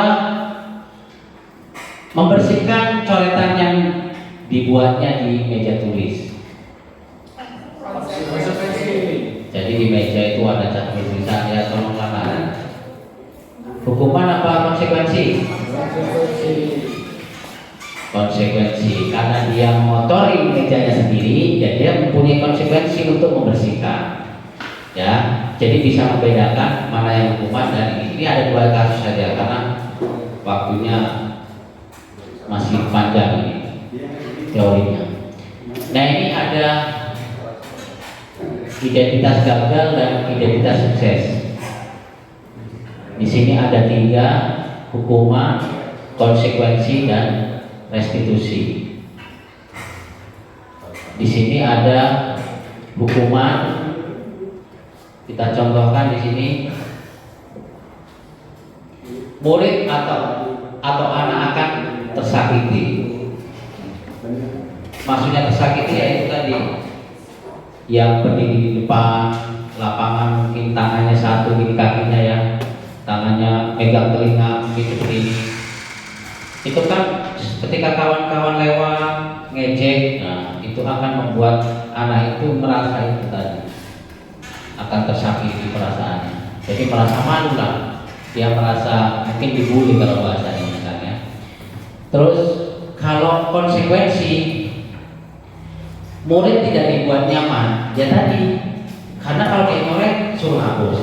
membersihkan coretan yang dibuatnya di meja tulis. Jadi di meja itu ada cat tulisan, ya tolong lamaran. Hukuman apa konsekuensi? Konsekuensi, karena dia mengotori mejanya sendiri, jadi dia mempunyai konsekuensi untuk membersihkan. Ya, jadi bisa membedakan mana yang hukuman dan ini. Ini ada 2 kasus saja karena waktunya masih panjang ini. identitas gagal dan identitas sukses. Di sini ada 3, hukuman, konsekuensi, dan restitusi. Di sini ada hukuman, kita contohkan di sini, murid atau anak akan tersakiti. Maksudnya tersakiti yaitu tadi yang berdiri di depan lapangan, mungkin tangannya satu, gini kakinya ya, tangannya megang telinga mungkin seperti ini. Itu kan ketika kawan-kawan lewat ngejek, nah itu akan membuat anak itu merasa itu tadi, akan tersakiti perasaannya. Jadi merasa malu lah, dia merasa mungkin dibully kalau bahasanya misalnya. Terus kalau konsekuensi, murid tidak dibuat nyaman, ya tadi, karena kalau dia ngorek suruh hapus,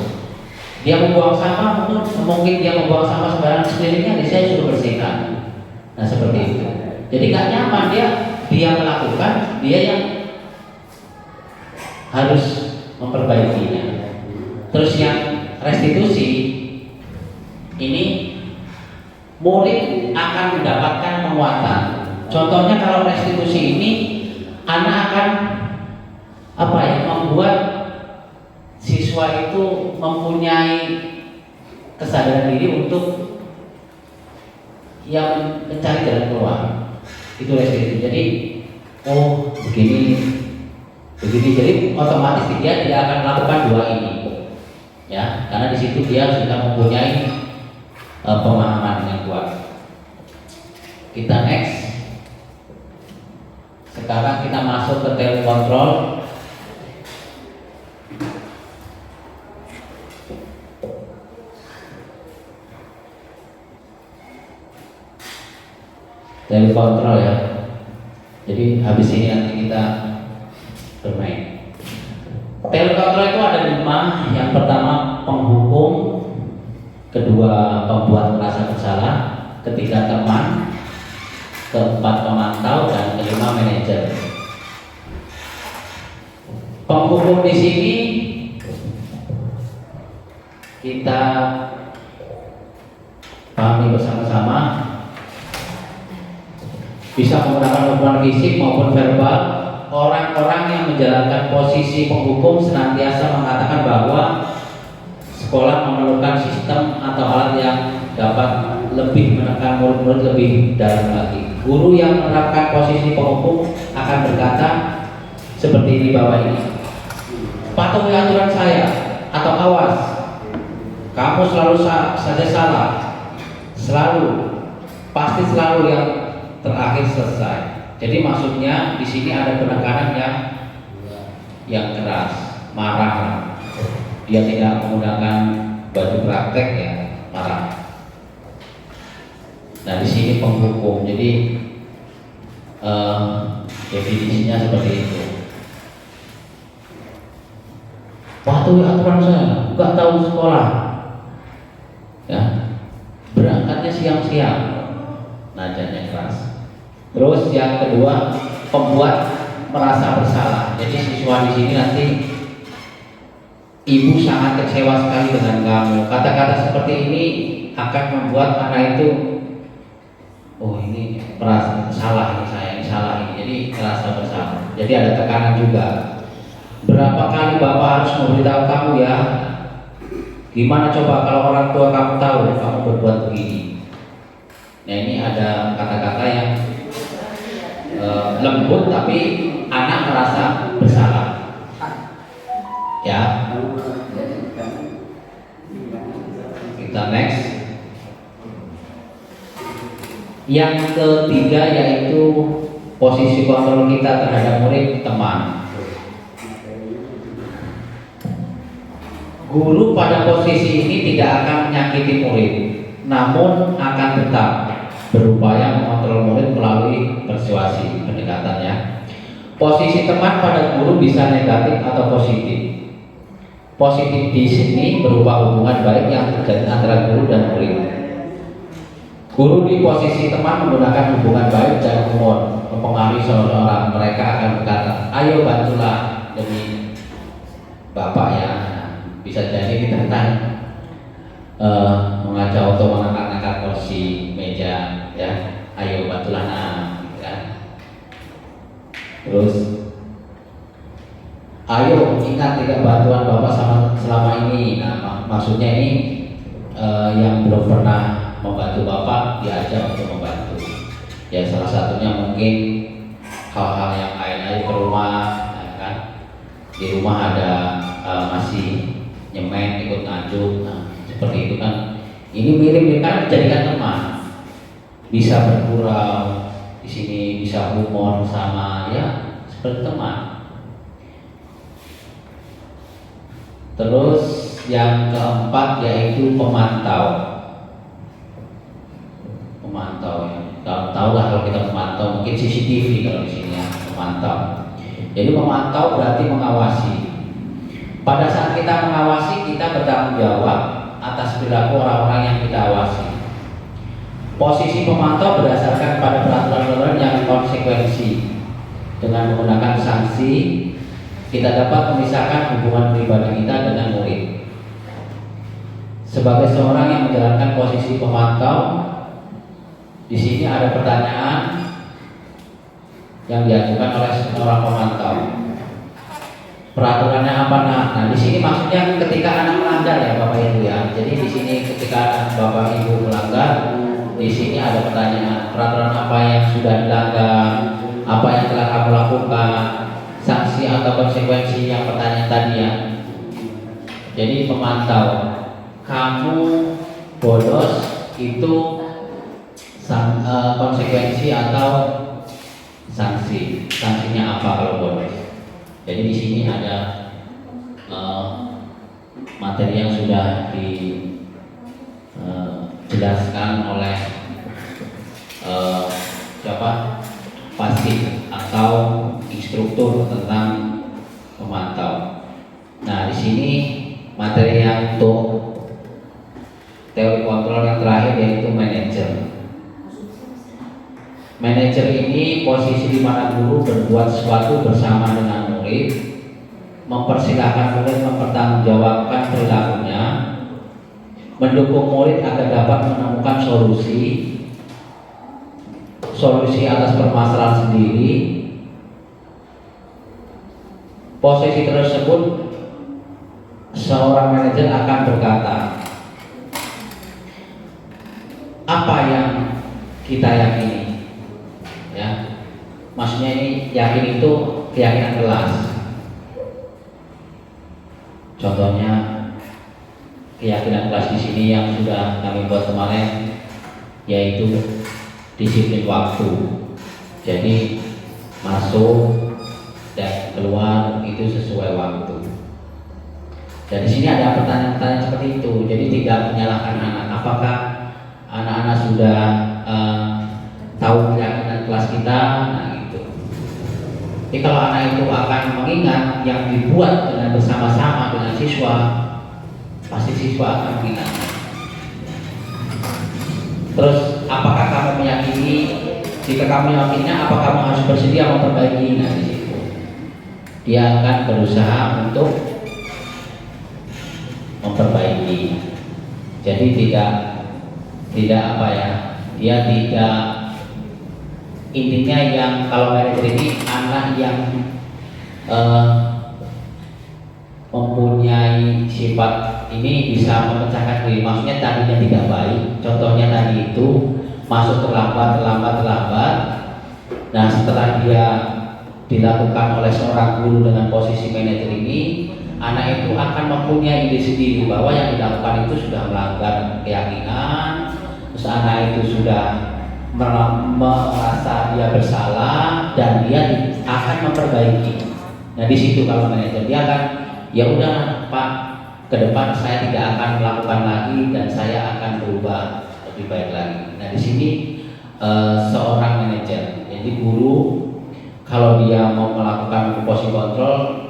dia membuang sampah, mungkin dia membuang sampah sembarangan sekelilingnya, saya suruh bersihkan. Nah seperti itu. Jadi gak nyaman, dia melakukan, dia yang harus memperbaikinya. Terus yang restitusi ini, murid akan mendapatkan penguatan. Contohnya kalau restitusi ini, anak akan membuat siswa itu mempunyai kesadaran diri untuk yang mencari jalan keluar. Itu restitusi. Jadi oh begini, jadi otomatis dia tidak akan melakukan 2 ini, ya, karena di situ dia sudah mempunyai pemahaman yang kuat. Kita next. Sekarang kita masuk ke telekontrol. Telekontrol ya. Jadi habis ini nanti kita bermain. Telekontrol itu ada 5. Yang pertama penghukum, kedua pembuat merasa bersalah, ketiga teman, keempat pemantau, dan kelima manajer. Penghukum di sini kita pahami bersama-sama, bisa menggunakan hukuman fisik maupun verbal. Orang-orang yang menjalankan posisi penghukum senantiasa mengatakan bahwa sekolah memerlukan sistem atau alat yang dapat lebih menekan murid-murid lebih dalam lagi. Guru yang menerapkan posisi penghukum akan berkata seperti di bawah ini: patuhi aturan saya, atau awas, kamu selalu saja salah, pasti selalu yang terakhir selesai. Jadi maksudnya di sini ada penekanan yang keras, marah. Dia tidak menggunakan baju praktek, ya, marah. Nah di sini penghukum. Jadi definisinya seperti itu. Patuhi aturan saya, nggak tahu sekolah, ya, berangkatnya siang-siang, nadanya keras. Terus yang kedua, pembuat merasa bersalah. Jadi siswa di sini nanti, ibu sangat kecewa sekali dengan kamu. Kata-kata seperti ini akan membuat anak itu, oh ini merasa salah, ini salah ini. Jadi merasa bersalah. Jadi ada tekanan juga. Berapa kali bapak harus memberitahu kamu ya? Gimana coba kalau orang tua kamu tahu kamu berbuat begini? Nah ini ada kata-kata yang lembut tapi anak merasa bersalah, ya. Kita next. Yang ketiga yaitu posisi kontrol kita terhadap murid, teman. Guru pada posisi ini tidak akan menyakiti murid, namun akan tetap berupaya mengontrol murid melalui persuasi, pendekatannya. Posisi teman pada guru bisa negatif atau positif. Positif di sini berupa hubungan baik yang terjadi antara guru dan murid. Guru di posisi teman menggunakan hubungan baik dan humor mempengaruhi seseorang. Mereka akan berkata, ayo bantulah demi bapak ya. Nah, bisa jadi ini tentang mengajak atau mengangkat kursi meja ya. Ayo bantulah ya. Terus ayo ingat tidak bantuan bapak selama ini. Nah, maksudnya ini yang belum pernah membantu bapak diajak untuk membantu. Ya salah satunya mungkin hal-hal yang lain aja ke rumah, ya kan? Di rumah ada masih nyemen ikut ngaduk, nah, seperti itu kan. Ini mirip kan jadikan teman, bisa bergurau di sini, bisa humor sama ya seperti teman. Terus yang keempat yaitu pemantau. Pemantau ya. Tahu lah kalau kita memantau, mungkin CCTV kalau di sini ya, memantau. Jadi memantau berarti mengawasi. Pada saat kita mengawasi, kita bertanggung jawab atas perilaku orang-orang yang kita awasi. Posisi pemantau berdasarkan pada peraturan-peraturan yang konsekuensi. Dengan menggunakan sanksi, kita dapat memisahkan hubungan pribadi kita dengan murid. Sebagai seorang yang menjalankan posisi pemantau, di sini ada pertanyaan yang diajukan oleh seorang pemantau. Peraturannya apa? Nah, di sini maksudnya ketika anak melanggar ya Bapak Ibu ya. Jadi di sini ketika Bapak Ibu melanggar, di sini ada pertanyaan peraturan apa yang sudah dilanggar, apa yang telah kamu lakukan, sanksi atau konsekuensi yang pertanyaan tadi ya. Jadi pemantau, kamu bolos itu konsekuensi atau sanksi? Sanksinya apa kalau bolos? Jadi di sini ada materi yang sudah dijelaskan oleh siapa? Pasif atau instruktur tentang pemantau. Nah, di sini materi yang untuk teori kontrol yang terakhir yaitu manajer. Manajer ini posisi di mana guru berbuat sesuatu bersama dengan murid, mempersilahkan murid mempertanggungjawabkan perilakunya, mendukung murid agar dapat menemukan solusi atas permasalahan sendiri. Posisi tersebut seorang manajer akan berkata, apa yang kita yakini, ya, maksudnya ini yakin itu keyakinan kelas. Contohnya keyakinan kelas di sini yang sudah kami buat kemarin, yaitu disiplin waktu. Jadi masuk dan keluar itu sesuai waktu. Dan di sini ada pertanyaan-pertanyaan seperti itu. Jadi tidak menyalahkan anak. Apakah anak-anak sudah tahu keyakinan kelas kita? Nah gitu. Jadi kalau anak itu akan mengingat yang dibuat dengan bersama-sama dengan siswa, pasti siswa akan mengingat. Terus apakah kamu meyakini? Jika kamu yakinnya, apa kamu harus bersedia memperbaiki? Nah di situ dia akan berusaha untuk memperbaiki. Jadi tidak apa ya? Dia tidak, intinya yang kalau manajer ini anak yang mempunyai sifat ini bisa memecahkan diri. Maksudnya tadinya tidak baik. Contohnya tadi itu masuk terlambat. Nah setelah dia dilakukan oleh seorang guru dengan posisi manajer ini, anak itu akan mempunyai ide sendiri bahwa yang dilakukan itu sudah melanggar keyakinan. Terus anak itu sudah merasa dia bersalah dan dia akan memperbaiki. Nah di situ kalau manajer dia akan, ya udah Pak, ke depan saya tidak akan melakukan lagi dan saya akan berubah lebih baik lagi. Nah di sini seorang manajer, jadi guru kalau dia mau melakukan posisi kontrol,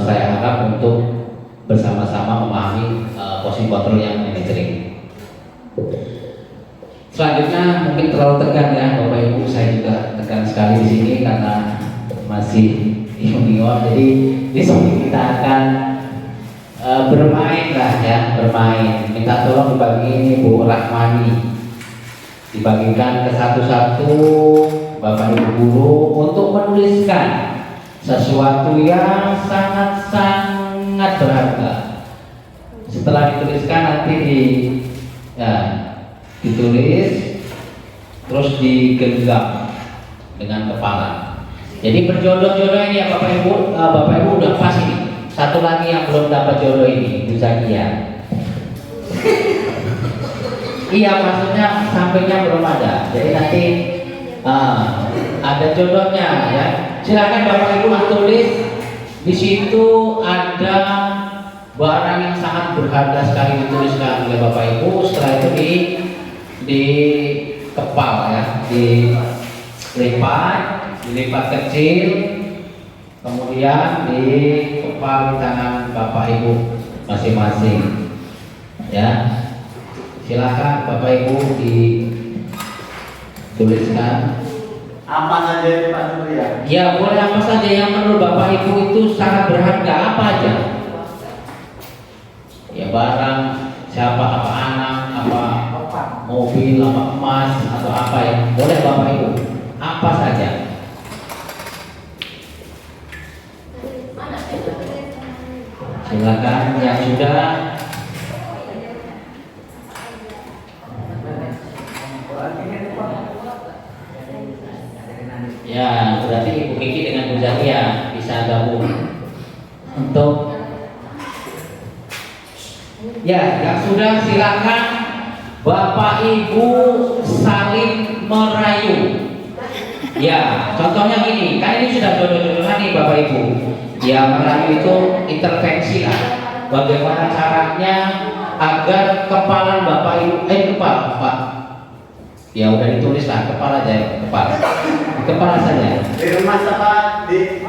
saya harap untuk bersama-sama memahami posisi kontrol yang manajer ini. Selanjutnya mungkin terlalu tegang ya Bapak Ibu, saya juga tegang sekali di sini karena masih junior. Jadi di sini kita akan bermain lah ya, bermain. Minta tolong dibagi ini Bu Rahmani, dibagikan ke satu-satu Bapak Ibu guru untuk menuliskan sesuatu yang sangat-sangat berharga. Setelah dituliskan nanti ditulis terus digenggam dengan kepala. Jadi berjodoh-jodoh ini ya Bapak Ibu udah pas ini. Satu lagi yang belum dapat jodoh ini, Bu Zakia. Iya, maksudnya sampingnya belum ada. Jadi nanti ada jodohnya ya. Silakan Bapak Ibu tulis. Di situ ada barang yang sangat berharga sekali dituliskan oleh Bapak Ibu. Setelah itu di kepal ya, dilipat kecil, kemudian di kepal di tangan Bapak Ibu masing-masing. Ya, silakan Bapak Ibu dituliskan. Apa saja Pak Surya? Ya boleh apa saja yang menurut Bapak Ibu itu sangat berharga, apa aja? Ya barang siapa, apa anak, apa mobil, apa emas, atau apa ya, boleh Bapak Ibu, apa saja. Silakan yang sudah. Ya berarti Ibu Kiki dengan Bu Zakia bisa gabung untuk. Ya, yang sudah silakan Bapak Ibu saling merayu. Ya, contohnya gini, kan ini sudah jodoh-jodohan nih Bapak Ibu. Ya, merayu itu intervensi lah. Bagaimana caranya agar kepala Bapak Ibu, kepala Pak. Ya udah ditulis lah, kepala aja, kepala saja. Di rumah apa? Di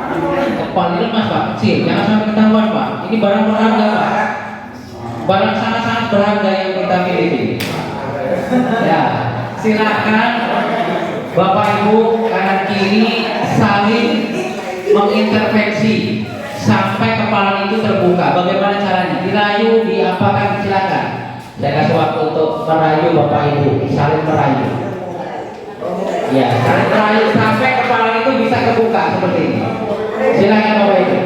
Kepala di rumah Pak, kecil, jangan sampai ketahuan Pak. Ini barang berharga Pak. Barang sangat-sangat berharga yang kita miliki. Ya, silakan Bapak Ibu kanan kiri saling mengintervensi sampai kepala itu terbuka. Bagaimana caranya? Dirayu, diapakan, silakan. Saya kasih waktu untuk merayu Bapak Ibu, saling merayu. Ya, saling merayu sampai kepala itu bisa terbuka seperti ini. Silakan Bapak Ibu.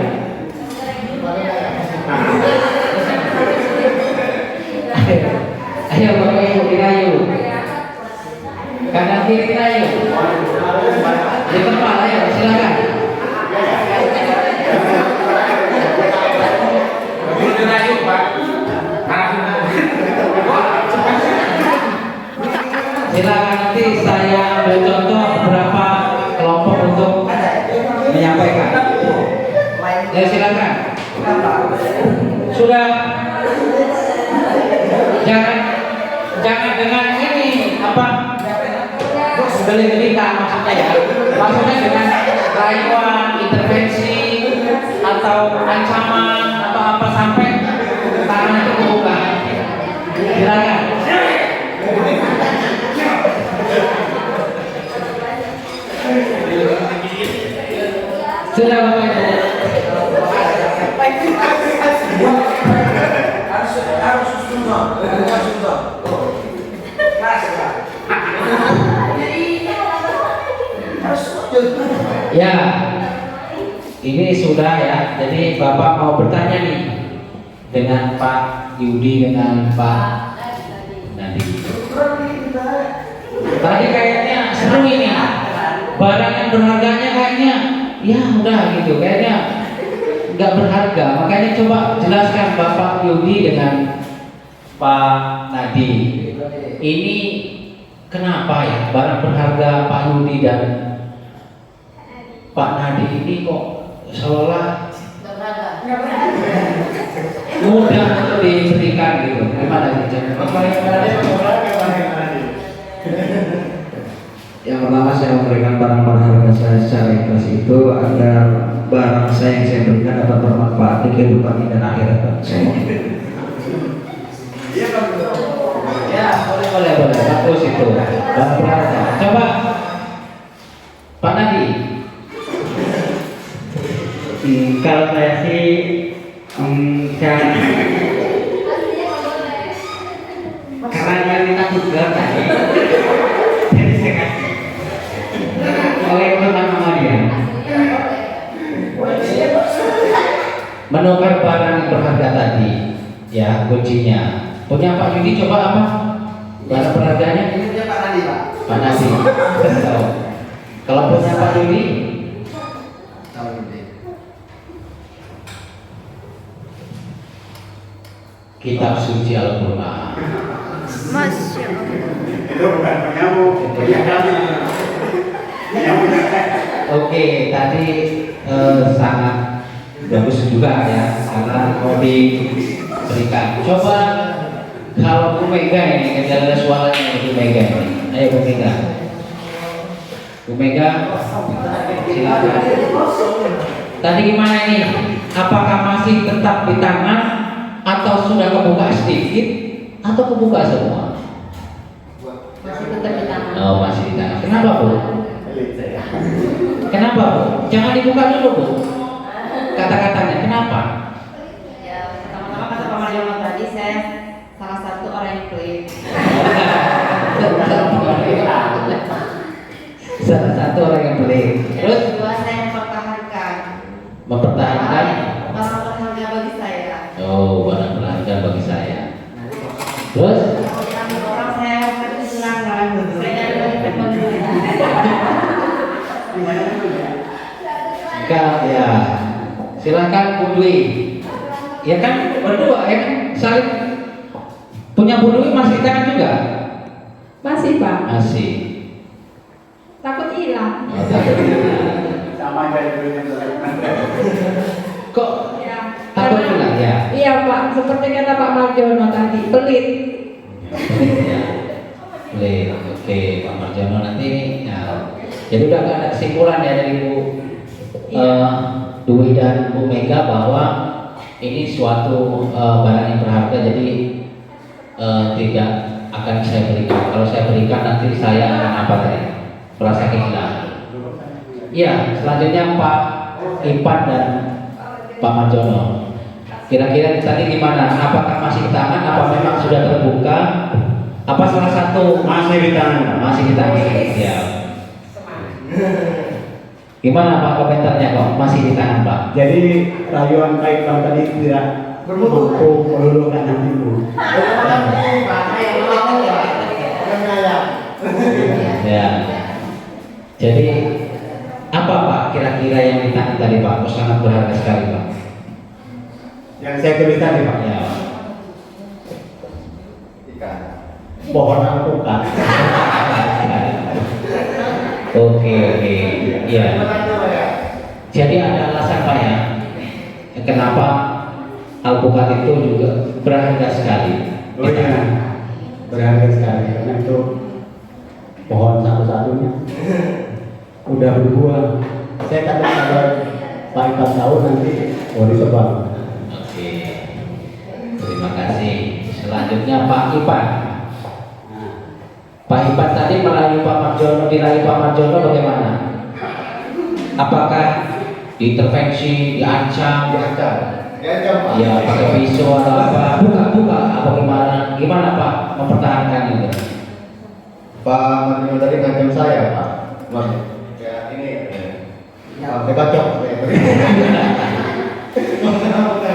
Ayo Bapak Ibu dirayu. Kanan kiri dirayu. Di kepala ya, silakan. dirayu Pak. Silakan nanti saya ambil contoh beberapa kelompok untuk menyampaikan. Ya silakan. Sudah. Jangan dengan ini apa? Gelit-gelitan maksudnya ya. Maksudnya dengan rayuan, intervensi atau ancaman atau apa sampai tangan itu terbuka. Silakan. Sudah Bapak Ibu. Ya, ini sudah ya. Jadi Bapak mau bertanya nih dengan Pak Yudi, dengan Pak Nadi. Tadi kayaknya seru ini. Barang yang berharganya kayaknya ya udah gitu, kayaknya nggak berharga. Makanya coba jelaskan Bapak Yudi dengan Pak Nadi. Ini kenapa ya barang berharga Pak Yudi dan Pak Nadi ini kok seolah mudah untuk diberikan gitu. Gimana sih? Yang pertama saya memberikan barang berharga saya secara ikhlas itu agar barang saya yang saya berikan dapat bermanfaat di kehidupan ini dan akhirat. Ya boleh bagus itu. Barang berharga. Coba Pak Nadi. Kalau saya sih Karena dia minta juga tadi, jadi saya kasih. Oleh teman sama dia. Menukar barang yang berharga tadi, ya kuncinya. Punya Pak Yudi coba apa? Barang berharganya? Ini punya Pak Nadi, Pak. Pak Nasi. Tahu. Kalau punya Pak Yudi, Tahu ini. kitab suci Al-Quran. Masya Allah. Itu bukan penyamu, punya kami. Oke, tadi sangat bagus juga ya, karena mau diberikan. Coba kalau Bu Mega ini, kan ada suaranya Bu Mega ini. Ayo Bu Mega. Bu Mega, silakan. Tadi gimana ini? Apakah masih tetap di tangan atau sudah kebuka sedikit atau kebuka semua? Masih tetap di tangan. Oh, masih di tangan. Kenapa Bu? Kenapa Bu? Jangan dibuka dulu Bu. Kata-katanya kenapa? Ya, pertama-tama kata Pak Marjono tadi saya salah satu orang yang pelit. Salah satu orang yang pelit. Terus Yang kedua saya mempertahankan mempertahankan. barang berharga bagi saya. Oh, barang berharga bagi saya. Terus Yang orang saya kasih serangan, saya dari teman enggak ya. Silakan Bu Dwi. Ya kan berdua ya kan saling punya Bu Dwi masih tangan juga? Masih Pak, Masih. takut hilang. Oh, takut. Sama kayak dulunya. Kok Ya, takut hilang ya? Iya Pak, seperti kata Pak Marjono tadi, pelit. Ya. Boleh, oke Pak Marjono nanti ya. Jadi udah gak ada kesimpulan ya dari Bu Dwi dan Bu Mega bahwa ini suatu barang yang berharga, jadi tidak akan saya berikan. Kalau saya berikan nanti saya akan apa tadi? Merasa kehilangan. Iya, selanjutnya Pak Ipan dan Pak Marjono. Kira-kira tadi gimana? Apakah masih di tangan? Apa memang sudah terbuka? Apa salah satu Masih di tangan. masih di tangan? Ya. Gimana Pak komentarnya kok masih di tangan Pak? Jadi rayuan Pak Ipan tadi tidak mampu meluluhkan hatimu. Ya. Jadi apa Pak kira-kira yang di tangan tadi Pak? Oh, sangat berharga sekali Pak. Yang saya tulis tadi Pak, Ya. pohon alpukat. Oke. Iya. Jadi ada alasan Pak ya, kenapa alpukat itu juga berharga sekali. Oh iya, berharga sekali karena itu pohon satu-satunya udah berbuah. Saya takut kalau Pak Ipan tahu nanti ditebang. Oke. Terima kasih. Selanjutnya Pak Ipan. Pak Ipan tadi merayu Pak Marjono, dirayu Pak Marjono bagaimana? Apakah diintervensi, diancam? Ya pakai pisau atau apa? Buka apa gimana Pak mempertahankan itu? Pak Marjono tadi ngancam saya, Pak. Mas, ya ini. Ya, saya kacau.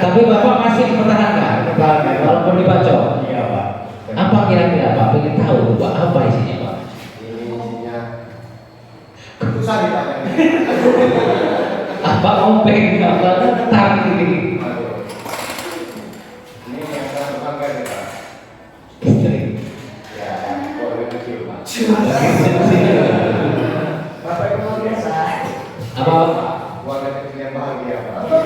Tapi Bapak masih mempertahankan walaupun dibacok. Iya, Pak. Apa kira-kira Pak? Pengen tahu tuh Pak, apa isinya Pak? Isinya susah ditanya. Apa ompeng, apa tentang ini? Ini yang saya tetangga nih, Pak. Istri. Ya, boleh kecil, Pak. Bapak itu luar biasa. Apa? Warga kecil yang bahagia, Pak.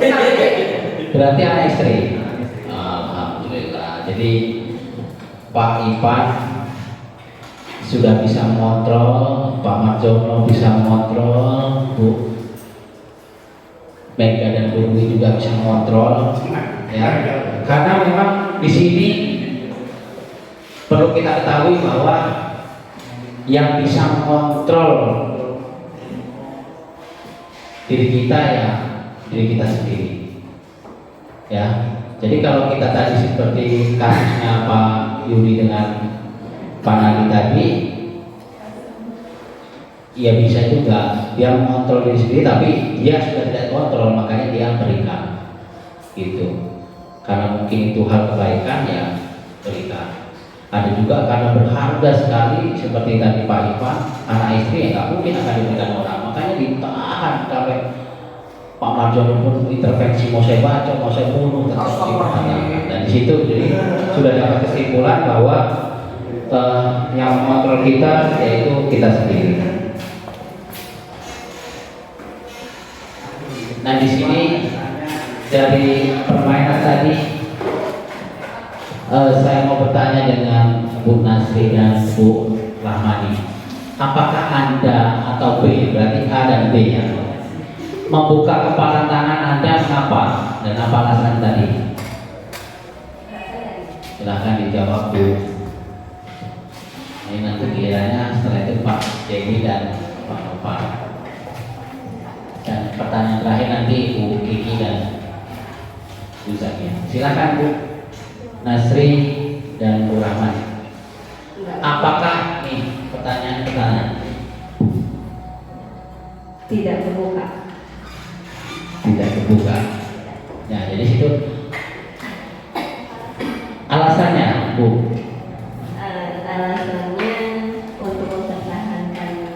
Berarti anak istri. Alhamdulillah. Jadi Pak Ipan sudah bisa mengontrol, Pak Marjono bisa mengontrol, Bu Mega dan Bu Dwi juga bisa mengontrol, ya. Karena memang di sini perlu kita ketahui bahwa yang bisa mengontrol diri kita ya diri kita sendiri, ya. Jadi kalau kita tadi seperti kasusnya Pak Yudi dengan Pak Nadi tadi, ya bisa juga dia mengontrol diri sendiri, tapi dia sudah tidak kontrol, makanya dia berikan gitu. Karena mungkin itu hal kebaikan, ya berikan. Ada juga karena berharga sekali seperti tadi Pak Ivan, anak istri ya nggak mungkin akan diberikan orang, makanya ditahan sampai Pak Marjono pun intervensi, mau saya baca, mau saya bunuh, tetap ditahan. Dan di situ jadi sudah dapat kesimpulan bahwa yang mengontrol kita yaitu kita sendiri. Nah di sini dari permainan tadi saya mau bertanya dengan Bu Nasri dan Bu Rahmani, apakah Anda atau B, berarti A dan B ya, membuka kepala tangan Anda mengapa dan apa alasan tadi? Silahkan dijawab Bu. Ini nanti gilirannya setelah itu Pak Dewi dan Pak Novan. Dan pertanyaan terakhir nanti Bu Kiki dan Bu Zakia. Silakan Bu Nasri dan Bu Rahman. Apakah nih pertanyaan Tidak terbuka. tidak terbuka? Ya, jadi situ alasannya Bu. Alasannya untuk mempertahankan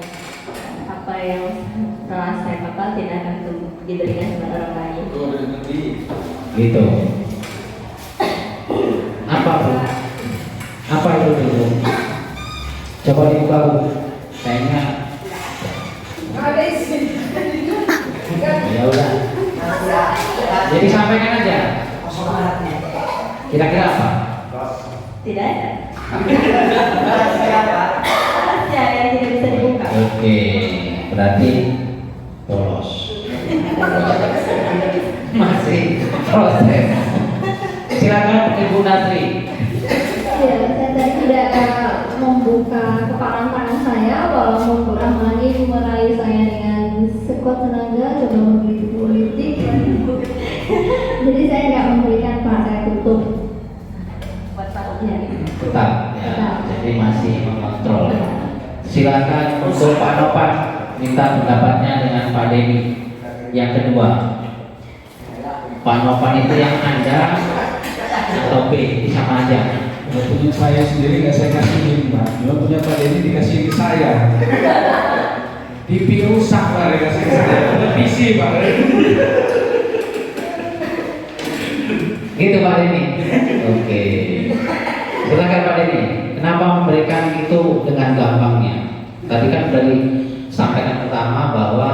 apa yang telah saya kepal tidak akan diberikan kepada orang lain. Gitu. Apa Bu? Apa itu Bu? Coba dibuka Bu. Kayaknya ya udah. Jadi sampaikan aja. Kira-kira apa? Tidak ada. Rahasia yang tidak bisa dibuka. Oke, berarti polos. Masih proses. Silakan Ibu Nasri. Ya, saya tadi tidak membuka kepala tangan saya, walaupun Bu Rahmani meraih saya dengan sekuat tenaga, coba memberi politik. Jadi saya nggak memberikan, Pak, saya tutup. Ya. Tetap ya, jadi masih mengontrol. Silakan untuk Pak Novan minta pendapatnya dengan Pak Denny. Yang kedua, Pak Novan itu yang Anda atau B, sama aja. Kalau punya saya sendiri nggak saya kasihin, Pak. Kalau punya Pak Denny dikasih ke saya. TV rusak Pak dikasih ke saya. Televisi Pak. Gitu Pak Denny. Oke. Silakan Pak Denny. Kenapa memberikan itu dengan gampangnya? Tadi kan dari sampaikan pertama bahwa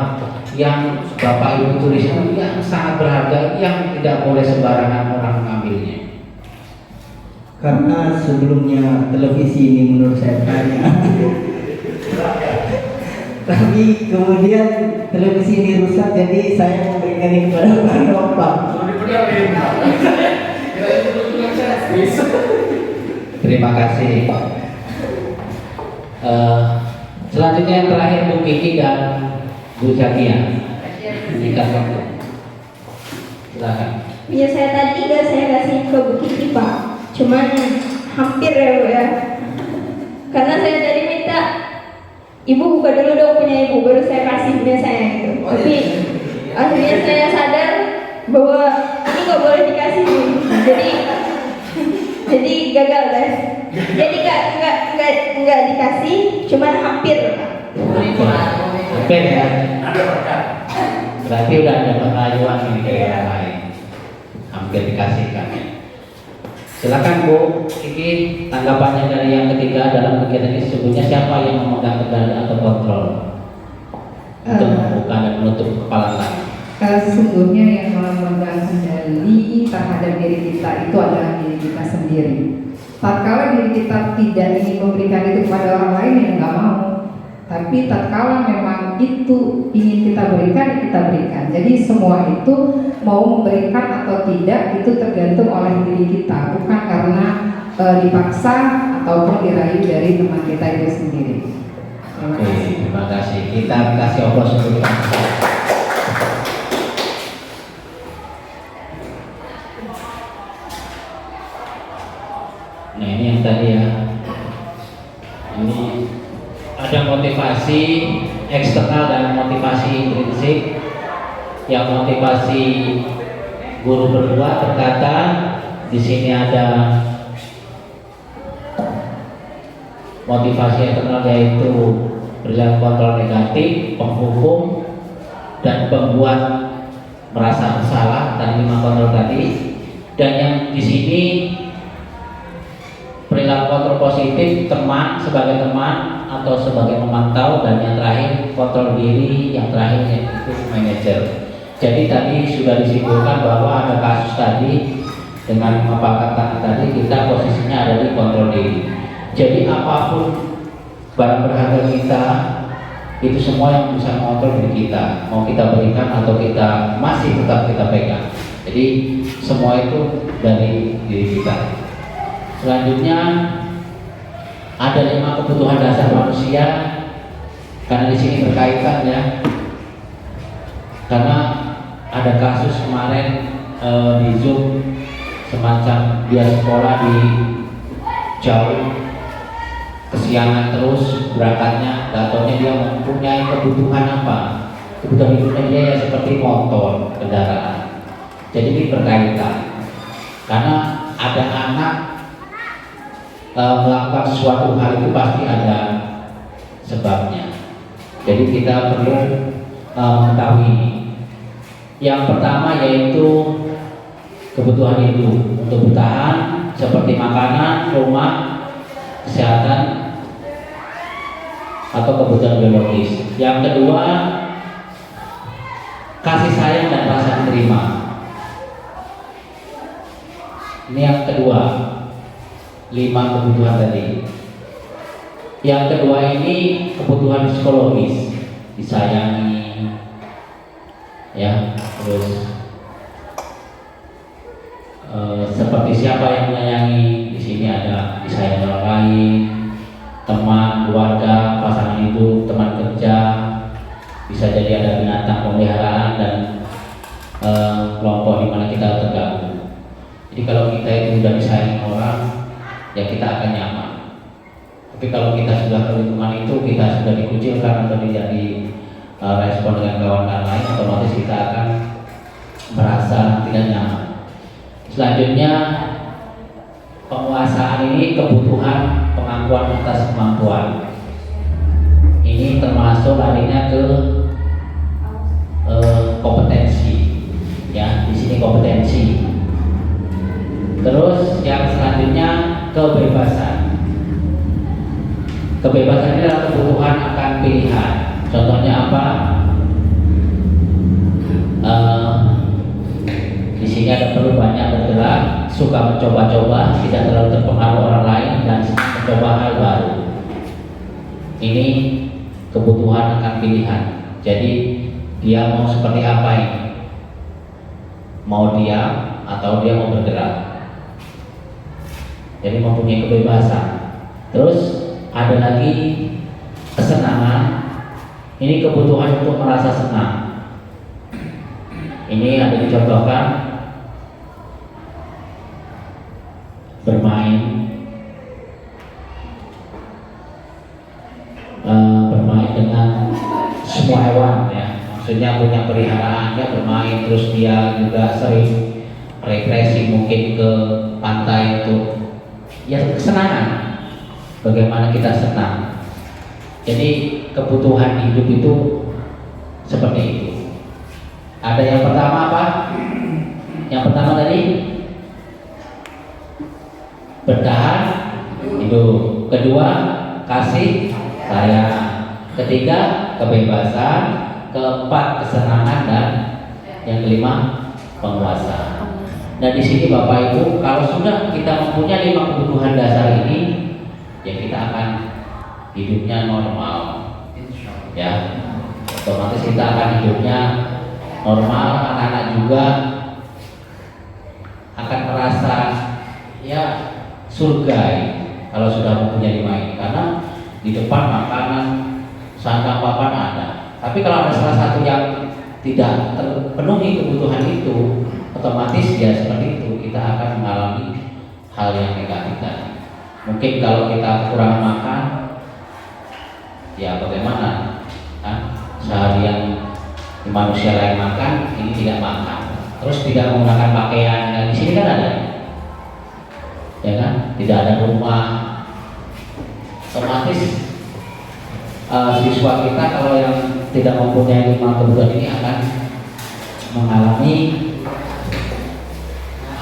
yang Bapak Ibu tulis itu yang sangat berharga, yang tidak boleh sembarangan orang mengambilnya. Karena sebelumnya televisi ini menurut saya banyak. Tapi kemudian televisi ini rusak, jadi saya memberikan ini kepada Pak Novan. Terima kasih. Selanjutnya yang terakhir Bu Kiki dan Bu Zakia. Singkat waktu. Silakan. Ya, saya tadi nggak saya kasih ke Bu Kiki, Pak. Cuman hampir ya Bu ya. Karena saya tadi minta Ibu buka dulu dong punya Ibu, baru saya kasih punya saya gitu. Tapi akhirnya saya sadar bahwa ini nggak boleh dikasih Bu. Jadi gagal deh. Jadi nggak dikasih, cuman hampir. Hampir ya. Berarti udah ada pengajuan ini ke orang lain. Hampir dikasihkan. Silakan Bu Kiki, tanggapannya dari yang ketiga dalam kegiatan ini sebetulnya siapa yang memegang kendali atau kontrol untuk membuka dan menutup kepala tangan? Sesungguhnya yang memegang kendali terhadap diri kita itu adalah diri kita sendiri. Tatkala diri kita tidak ingin memberikan itu kepada orang lain, yang nggak mau. Tapi tatkala memang itu ingin kita berikan, kita berikan. Jadi semua itu mau memberikan atau tidak itu tergantung oleh diri kita, bukan karena dipaksa ataupun dirayu dari teman kita itu sendiri. Terima kasih. Terima kasih. Kita kasih aplaus untuk kita. Ini ada motivasi eksternal dan motivasi intrinsik. Yang motivasi guru berdua berkata, di sini ada motivasi eksternal yaitu perilaku kontrol negatif, penghukum, dan pembuat merasa bersalah dan 5 kontrol tadi. Dan yang di sini perilaku kontrol positif, teman sebagai teman atau sebagai memantau, dan yang terakhir kontrol diri, yang terakhir yaitu manajer. Jadi tadi sudah disimpulkan bahwa ada kasus tadi dengan mengapalkan tadi kita posisinya ada di kontrol diri. Jadi apapun barang berharga kita itu semua yang bisa mengontrol diri kita, mau kita berikan atau kita masih tetap kita pegang. Jadi semua itu dari diri kita. Selanjutnya ada 5 kebutuhan dasar manusia, karena di sini berkaitan ya. Karena ada kasus kemarin di Zoom, semacam dia sekolah di jauh, kesiangan terus berangkatnya, datonya dia mempunyai kebutuhan apa? Kebutuhan hidupnya dia ya seperti motor, kendaraan. Jadi ini berkaitan. Karena ada anak melakukan sesuatu hal itu pasti ada sebabnya. Jadi kita perlu mengetahui ini. Yang pertama yaitu kebutuhan hidup untuk bertahan, seperti makanan, rumah, kesehatan, atau kebutuhan biologis. Yang kedua, kasih sayang dan rasa terima. Ini yang kedua, 5 kebutuhan tadi. Yang kedua ini kebutuhan psikologis, disayangi, ya, terus seperti siapa yang menyayangi. Di sini ada disayangi orang lain, teman, keluarga, pasangan hidup, teman kerja, bisa jadi ada binatang peliharaan dan kelompok di mana kita tergabung. Jadi kalau kita itu sudah disayangi orang, ya kita akan nyaman. Tapi kalau kita sudah ke lingkungan itu, kita sudah dikucilkan atau tidak respon dengan kawan-kawan lain, otomatis kita akan merasa tidak nyaman. Selanjutnya, penguasaan ini kebutuhan pengakuan atas kemampuan. Ini termasuk larinya ke kompetensi, ya, di sini kompetensi. Terus yang selanjutnya kebebasan. Kebebasan ini adalah kebutuhan akan pilihan. Contohnya apa? Di sini ada perlu banyak bergerak, suka mencoba-coba, tidak terlalu terpengaruh orang lain, dan mencoba hal baru. Ini kebutuhan akan pilihan. Jadi dia mau seperti apa ini? Mau diam atau dia mau bergerak? Jadi mempunyai kebebasan. Terus ada lagi kesenangan. Ini kebutuhan untuk merasa senang. Ini ada dicontohkan bermain dengan semua hewan, ya. Maksudnya punya peliharaan, dia bermain, terus dia juga sering rekreasi, mungkin ke pantai untuk ya kesenangan. Bagaimana kita senang. Jadi kebutuhan hidup itu seperti itu. Ada yang pertama apa? Yang pertama tadi bertahan hidup. Kedua, kasih sayang. Ketiga, kebebasan. Keempat, kesenangan. Dan yang kelima, penguasa. Nah di sini Bapak Ibu, kalau sudah kita mempunyai 5 kebutuhan dasar ini, ya kita akan hidupnya normal, ya, otomatis kita akan hidupnya normal. Anak-anak juga akan merasa ya surga kalau sudah mempunyai 5 ini, karena di depan makanan, sandang, papan ada. Tapi kalau ada salah satu yang tidak terpenuhi kebutuhan itu, otomatis ya seperti itu, kita akan mengalami hal yang negatif tadi. Mungkin kalau kita kekurangan makan, Ya bagaimana? Kan seharian manusia lain makan, ini tidak makan. Terus tidak menggunakan pakaian. Nah, di sini kan ada, ya kan? Tidak ada rumah. Otomatis siswa kita kalau yang tidak mempunyai 5 kebutuhan ini akan mengalami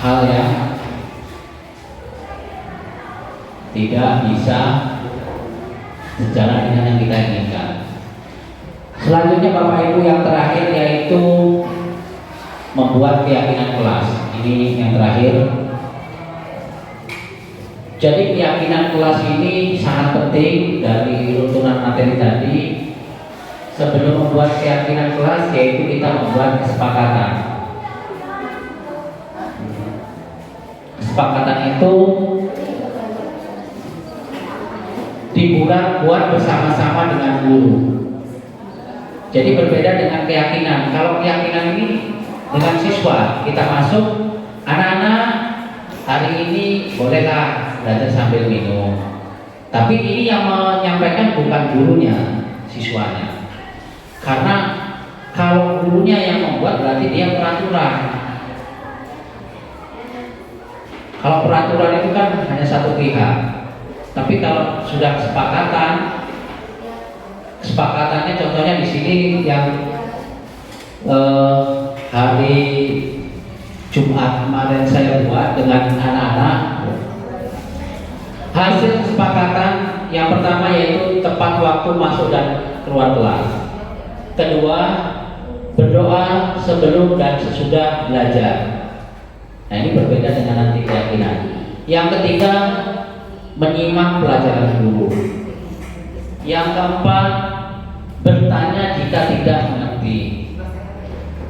hal yang tidak bisa sejalan dengan yang kita inginkan. Selanjutnya Bapak Ibu yang terakhir yaitu membuat keyakinan kelas. Ini yang terakhir. Jadi keyakinan kelas ini sangat penting dari runtunan materi tadi. Sebelum membuat keyakinan kelas yaitu kita membuat kesepakatan. Kesepakatan itu dibuat bersama-sama dengan guru. Jadi berbeda dengan keyakinan. Kalau keyakinan ini dengan siswa, kita masuk, anak-anak hari ini bolehlah belajar sambil minum. Tapi ini yang menyampaikan bukan gurunya, siswanya. Karena kalau gurunya yang membuat berarti dia peraturan. Kalau peraturan itu kan hanya satu pihak. Tapi kalau sudah kesepakatannya contohnya di sini yang hari Jumat kemarin saya buat dengan anak-anak. Hasil kesepakatan yang pertama yaitu tepat waktu masuk dan keluar kelas. Kedua, berdoa sebelum dan sesudah belajar. Nah ini berbeda dengan nanti keyakinan. Yang ketiga, menyimak pelajaran guru. Yang keempat, bertanya jika tidak mengerti.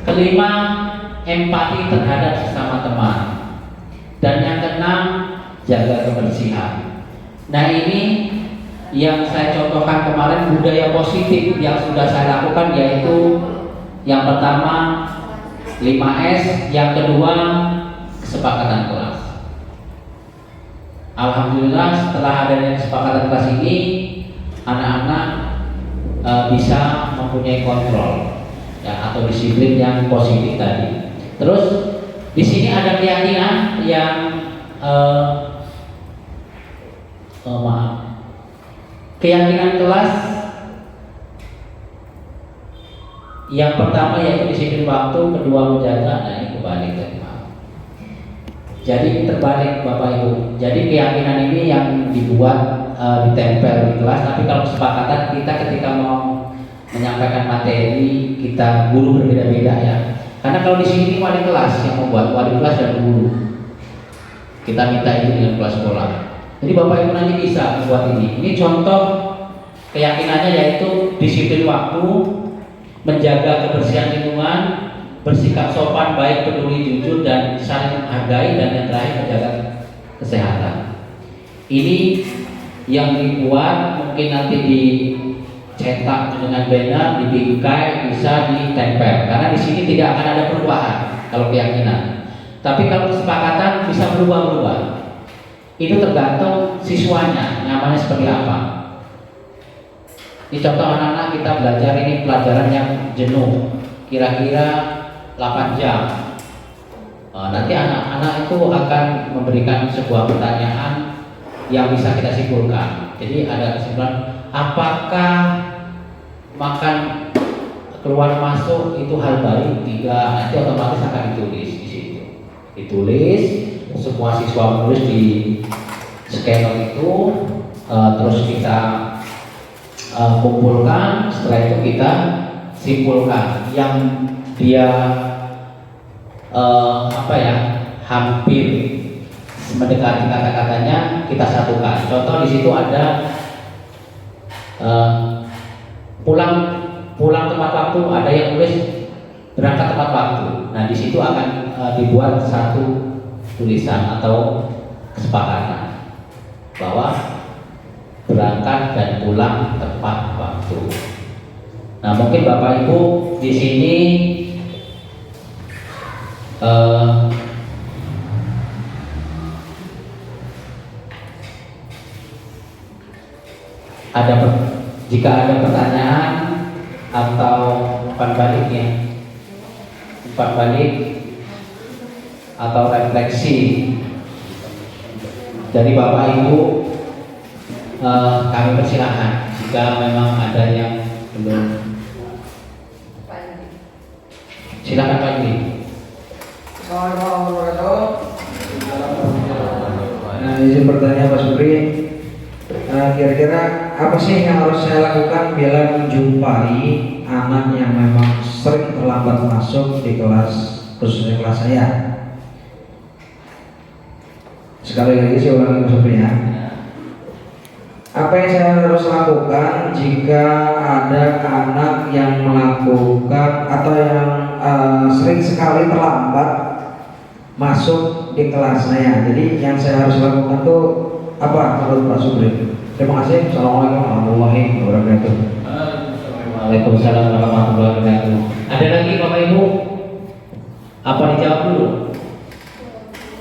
Kelima, empati terhadap sesama teman. Dan yang keenam, jaga kebersihan. Nah ini yang saya contohkan kemarin budaya positif yang sudah saya lakukan, yaitu yang pertama 5S, yang kedua kesepakatan kelas. Alhamdulillah setelah adanya kesepakatan kelas ini anak-anak bisa mempunyai kontrol ya, atau disiplin yang positif tadi. Terus di sini ada keyakinan yang keyakinan kelas yang pertama yaitu disiplin waktu, kedua menjaga. Nah ini kebalik tadi. Jadi terbalik Bapak Ibu. Jadi keyakinan ini yang dibuat ditempel di kelas. Tapi kalau kesepakatan kita ketika mau menyampaikan materi, kita guru berbeda-beda ya. Karena kalau di sini wali kelas yang membuat, wali kelas dan guru. Kita minta itu dengan kelas sekolah. Jadi Bapak Ibu nanti bisa membuat ini. Ini contoh keyakinannya yaitu disiplin waktu, menjaga kebersihan lingkungan, bersikap sopan, baik, peduli, jujur, dan saling menghargai, dan yang terakhir menjaga kesehatan. Ini yang dibuat mungkin nanti dicetak dengan banner, dibingkai, bisa ditempel. Karena di sini tidak akan ada perubahan kalau keyakinan. Tapi kalau kesepakatan bisa berubah-ubah. Itu tergantung siswanya nyamannya seperti apa. Ini contoh anak-anak kita belajar ini pelajaran yang jenuh, kira-kira 8 jam. Nanti anak-anak itu akan memberikan sebuah pertanyaan yang bisa kita simpulkan. Jadi ada kesimpulan, apakah makan keluar masuk itu hal baik? Tidak. Nanti otomatis akan ditulis di situ. Ditulis, semua siswa menulis di scanner itu, terus kita kumpulkan. Setelah itu kita simpulkan yang dia hampir mendekati kata-katanya, kita satukan. Contoh di situ ada pulang tepat waktu, ada yang tulis berangkat tepat waktu. Nah di situ akan dibuat satu tulisan atau kesepakatan bahwa berangkat dan pulang tepat waktu. Nah mungkin Bapak Ibu di sini ada Jika ada pertanyaan atau umpan balik atau refleksi dari Bapak Ibu, kami persilahkan. Jika memang ada yang belum, silakan Pak Yudi. Nah, izin bertanya Pak Supri, kira-kira apa sih yang harus saya lakukan bila menjumpai anak yang memang sering terlambat masuk di kelas, khususnya kelas saya? Sekali lagi saya ulangi Pak Supri ya. Apa yang saya harus lakukan jika ada anak yang melakukan atau yang sering sekali terlambat masuk di kelas saya? Jadi yang saya harus lakukan itu apa menurut Pak Supri? Terima kasih. Assalamualaikum warahmatullahi wabarakatuh. Waalaikumsalam warahmatullahi wabarakatuh. Ada lagi Bapak Ibu? Apa dijawab dulu?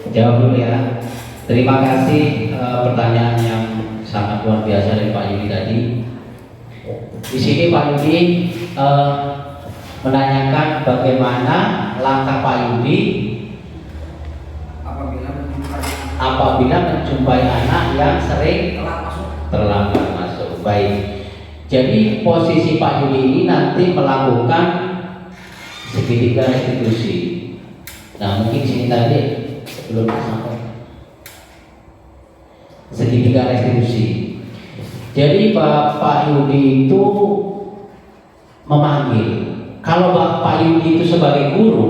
Jawab dulu ya. Terima kasih pertanyaan yang sangat luar biasa dari Pak Yudi tadi. Di sini Pak Yudi menanyakan bagaimana langkah Pak Yudi apabila menjumpai anak yang sering terlambat masuk. Baik. Jadi posisi Pak Yudi ini nanti melakukan segitiga restitusi. Nah, mungkin sini tadi belum sampai segitiga restitusi. Jadi Pak Yudi itu memanggil. Kalau Pak Yudi itu sebagai guru,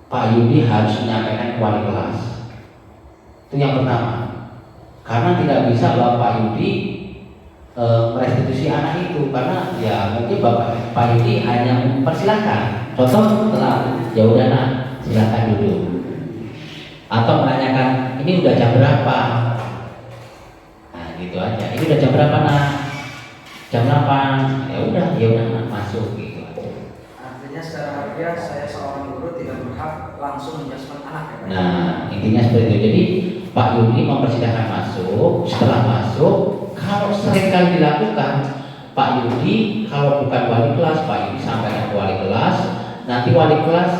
Pak Yudi harus menyampaikan ke wali kelas. Itu yang pertama. Karena tidak bisa Pak Yudi merestitusi anak itu, karena ya mungkin Pak Yudi hanya mempersilahkan. Contoh, ya udah nak, silakan duduk. Atau menanyakan, ini udah jam berapa? Gitu aja. Ini udah jam berapa nak? Jam 8. Ya udah nak masuk gitu aja. Artinya secara harfiah saya seorang guru tidak berhak langsung menjudgment anak ya Pak? Nah, intinya seperti itu. Jadi Pak Yudi mempersilahkan masuk. Setelah masuk, kalau sering kali dilakukan, Pak Yudi kalau bukan wali kelas, Pak Yudi sampaikan ke wali kelas. Nanti wali kelas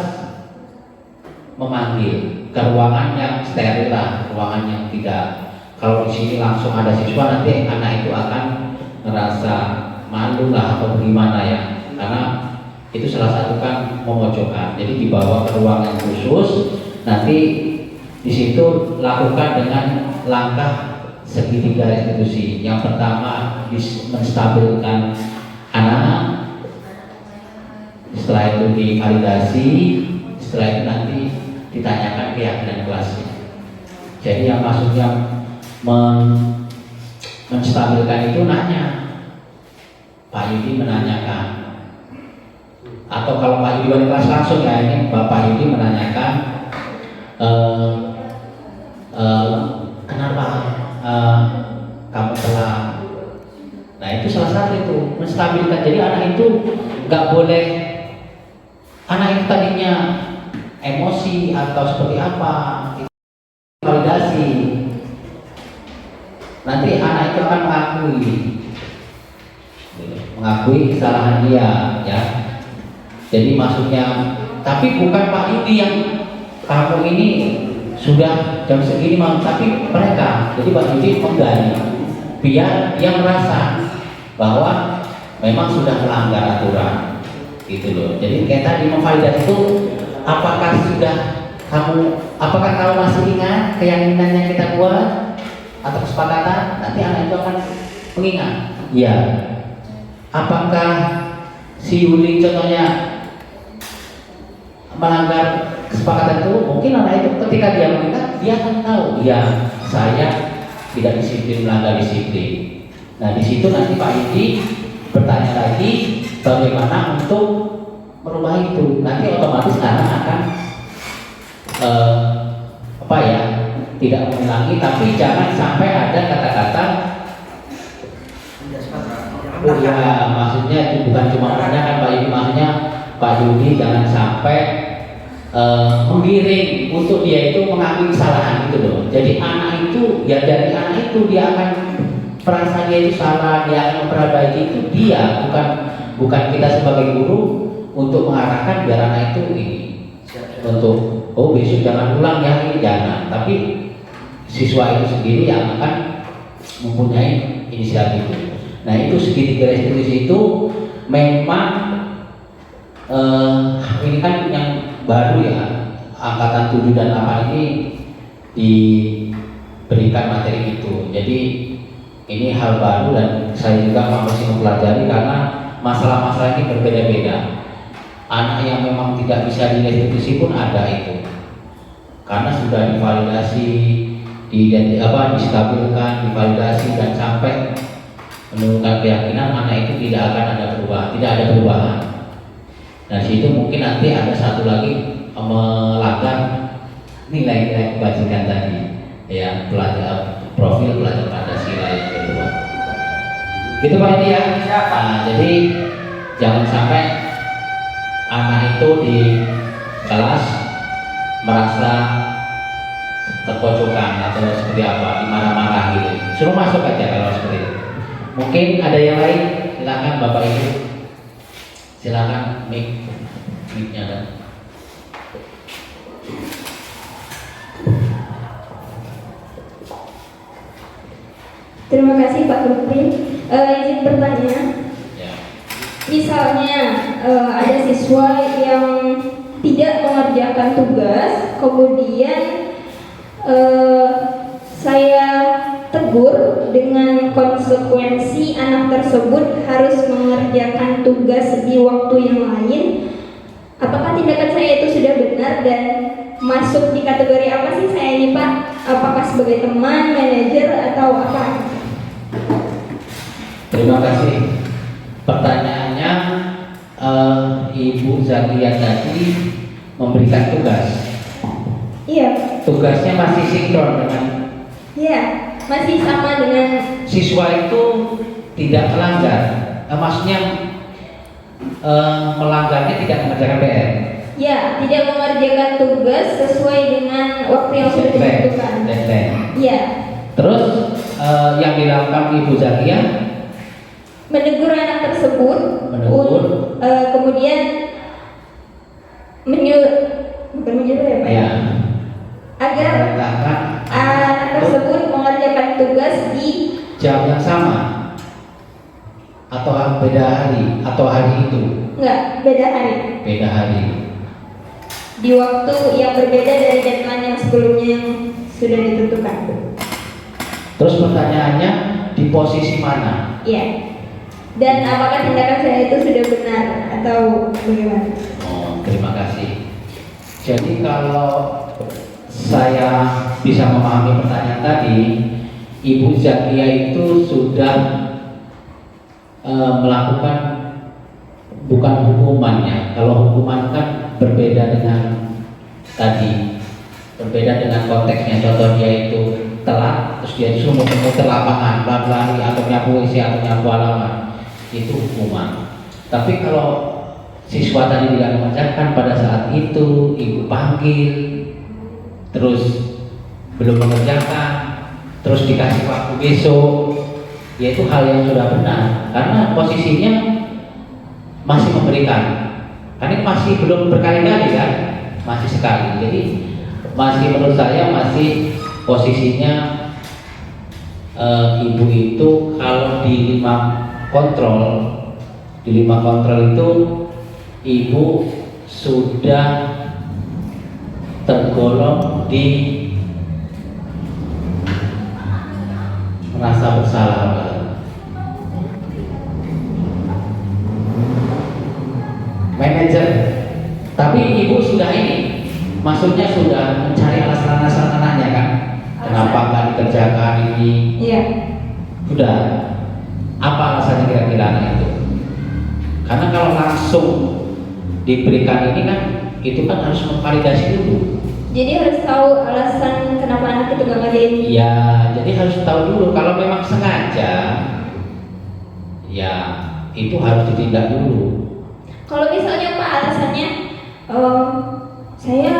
memanggil ke ruangan yang steril lah, ruangan yang tidak. Kalau di sini langsung ada siswa, nanti anak itu akan merasa malu lah atau bagaimana ya, karena itu salah satu kan memojokkan. Jadi dibawa ke ruangan khusus, nanti di situ lakukan dengan langkah segitiga restitusi. Yang pertama menstabilkan anak, setelah itu divalidasi, setelah itu nanti ditanyakan keyakinan kelasnya. Jadi yang maksudnya menstabilkan itu nanya, Pak Yudi menanyakan, atau kalau Pak Yudi wali kelas langsung ya, ini Bapak Yudi menanyakan kenapa kamu telah. Nah itu salah satu itu menstabilkan. Jadi anak itu nggak boleh, anak itu tadinya emosi atau seperti apa, validasi. Nanti anak itu akan mengakui kesalahan dia ya. Jadi maksudnya, tapi bukan Pak Yudi yang kamu ini sudah jam segini mau, tapi mereka. Jadi Pak Yudi menggali biar dia merasa bahwa memang sudah melanggar aturan gitu loh. Jadi kayak tadi memvalidasi itu, apakah kamu masih ingat keyakinan yang kita buat atau kesepakatan? Nanti anak itu akan mengingat. Ya. Apakah si Yuli contohnya melanggar kesepakatan itu? Mungkin anak itu ketika dia mengingat, dia akan tahu, ya saya tidak disiplin, melanggar disiplin. Nah di situ nanti Pak Yudi bertanya lagi bagaimana untuk merubah itu. Nanti otomatis anak akan tidak mengulangi, tapi jangan sampai ada kata-kata oh ya, maksudnya itu bukan cuma menanyakan Pak Yudi, maksudnya Pak Yudi jangan sampai menggiring untuk dia itu mengakui kesalahan gitu loh. Jadi anak itu, ya dari anak itu dia akan perasaan dia itu salah, dia akan memperbaiki itu dia, bukan kita sebagai guru untuk mengarahkan biar anak itu ini untuk besok jangan ulang ya, ini jangan, tapi siswa itu sendiri yang akan mempunyai inisiatif itu. Nah itu segitiga restitusi itu memang ini kan yang baru ya, angkatan 7 dan 8 ini diberikan materi itu. Jadi ini hal baru dan saya juga masih mempelajari karena masalah-masalah ini berbeda-beda. Anak yang memang tidak bisa direstitusi pun ada itu, karena sudah divalidasi, distabilkan, divalidasi dan sampai menurunkan keyakinan anak itu tidak akan ada perubahan, tidak ada perubahan. Nah situ mungkin nanti ada satu lagi melanggar nilai-nilai kebajikan tadi, ya profil pelajar Pancasila yang kedua. Gitu Pak ini ya. Nah, jadi jangan sampai anak itu di kelas merasa terpojokkan atau seperti apa, dimarah-marah gitu. Suruh masuk aja kalau seperti itu. Mungkin ada yang lain, silakan Bapak Ibu. Silakan mic-nya kan. Terima kasih Pak Lutfi. Izin bertanya. Ya. Misalnya ada siswa yang tidak mengerjakan tugas, kemudian saya tegur dengan konsekuensi anak tersebut harus mengerjakan tugas di waktu yang lain. Apakah tindakan saya itu sudah benar dan masuk di kategori apa sih saya ini Pak? Apakah sebagai teman, manajer atau apa? Terima kasih. Pertanyaannya Ibu Zakia tadi memberikan tugas. Iya. Tugasnya masih sinkron dengan. Iya, masih sama dengan. Siswa itu tidak melanggar. Maksudnya melanggarnya tidak mengerjakan PR. Ya, tidak mengerjakan tugas sesuai dengan waktu yang sudah ditentukan. Iya. Terus yang dilakukan Ibu Zakia menegur anak tersebut, kemudian bukan menyuruh ya Pak? Ya. Agar anak tersebut mengerjakan tugas di jam yang sama atau beda hari atau hari itu? Enggak, beda hari. Beda hari. Di waktu yang berbeda dari deadline yang sebelumnya yang sudah ditentukan. Terus pertanyaannya di posisi mana? Iya. Dan apakah tindakan saya itu sudah benar atau bagaimana? Oh, terima kasih. Jadi kalau saya bisa memahami pertanyaan tadi, Ibu Zakia itu sudah melakukan bukan hukumannya. Kalau hukuman kan berbeda dengan tadi, berbeda dengan konteksnya. Contoh dia itu telat, terus dia disuruh muter lapangan, lari atau nyapu isi atau nyapu halaman, itu hukuman. Tapi kalau siswa tadi tidak mengerjakan pada saat itu, ibu panggil, terus belum mengerjakan, terus dikasih waktu besok, yaitu hal yang sudah benar, karena posisinya masih memberikan. Karena masih belum berkali-kali kan, masih sekali. Jadi masih menurut saya masih posisinya ibu itu kalau di 5 kontrol itu ibu sudah tergolong di merasa bersalah. Manajer, tapi ibu sudah ini, maksudnya sudah mencari alasan-alasan anaknya kan, kenapa nggak dikerjakan ini? Iya. Sudah. Apa alasannya kira-kira anak itu? Karena kalau langsung diberikan ini kan, itu kan harus memvalidasi dulu. Jadi harus tahu alasan kenapa anak itu nggak ngerjain. Ya, jadi harus tahu dulu. Kalau memang sengaja, ya itu harus ditindak dulu. Kalau misalnya Pak alasannya, saya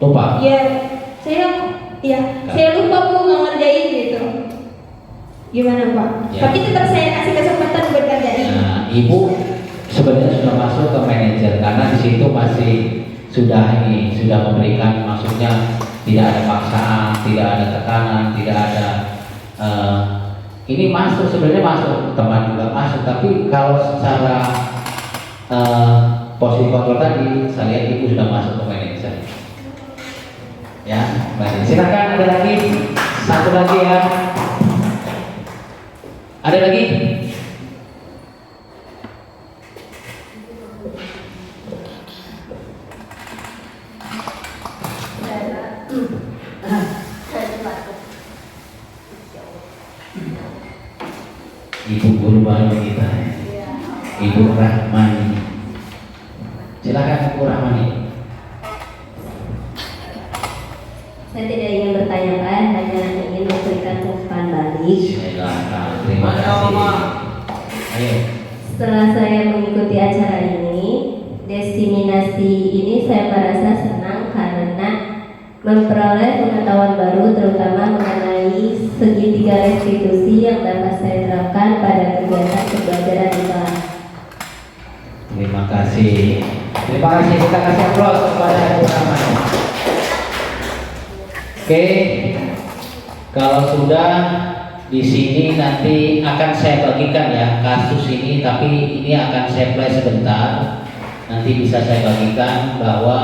lupa. Ya, saya lupa Bu nggak ngerjain gitu. Gimana Pak? Ya. Tapi tetap saya kasih kesempatan buat kerjain. Nah, ibu sebenarnya sudah masuk ke manajer karena di situ masih sudah memberikan, maksudnya tidak ada paksaan, tidak ada tekanan, tidak ada ini masuk, sebenarnya masuk, teman juga masuk, tapi kalau secara posisi kontrol tadi saya lihat ibu sudah masuk ke manajer. Ya, baik. Silakan, ada lagi satu lagi ya. Ada lagi? Ibu guru baru kita, Ibu Rahmani. Silakan Ibu Rahmani. Saya tidak ingin bertanya-tanya, hanya ingin memberikan umpan balik. Silakan, terima kasih. Ayo. Setelah saya mengikuti acara ini, destinasi ini saya merasa senang karena memperoleh pengetahuan baru, terutama mengenai segitiga restitusi yang dapat saya terapkan pada kegiatan pembelajaran di kelas. Terima kasih. Terima kasih, kita kasih aplaus kepada Ibu Rahmani. Oke, kalau sudah di sini nanti akan saya bagikan ya kasus ini, tapi ini akan saya play sebentar. Nanti bisa saya bagikan bahwa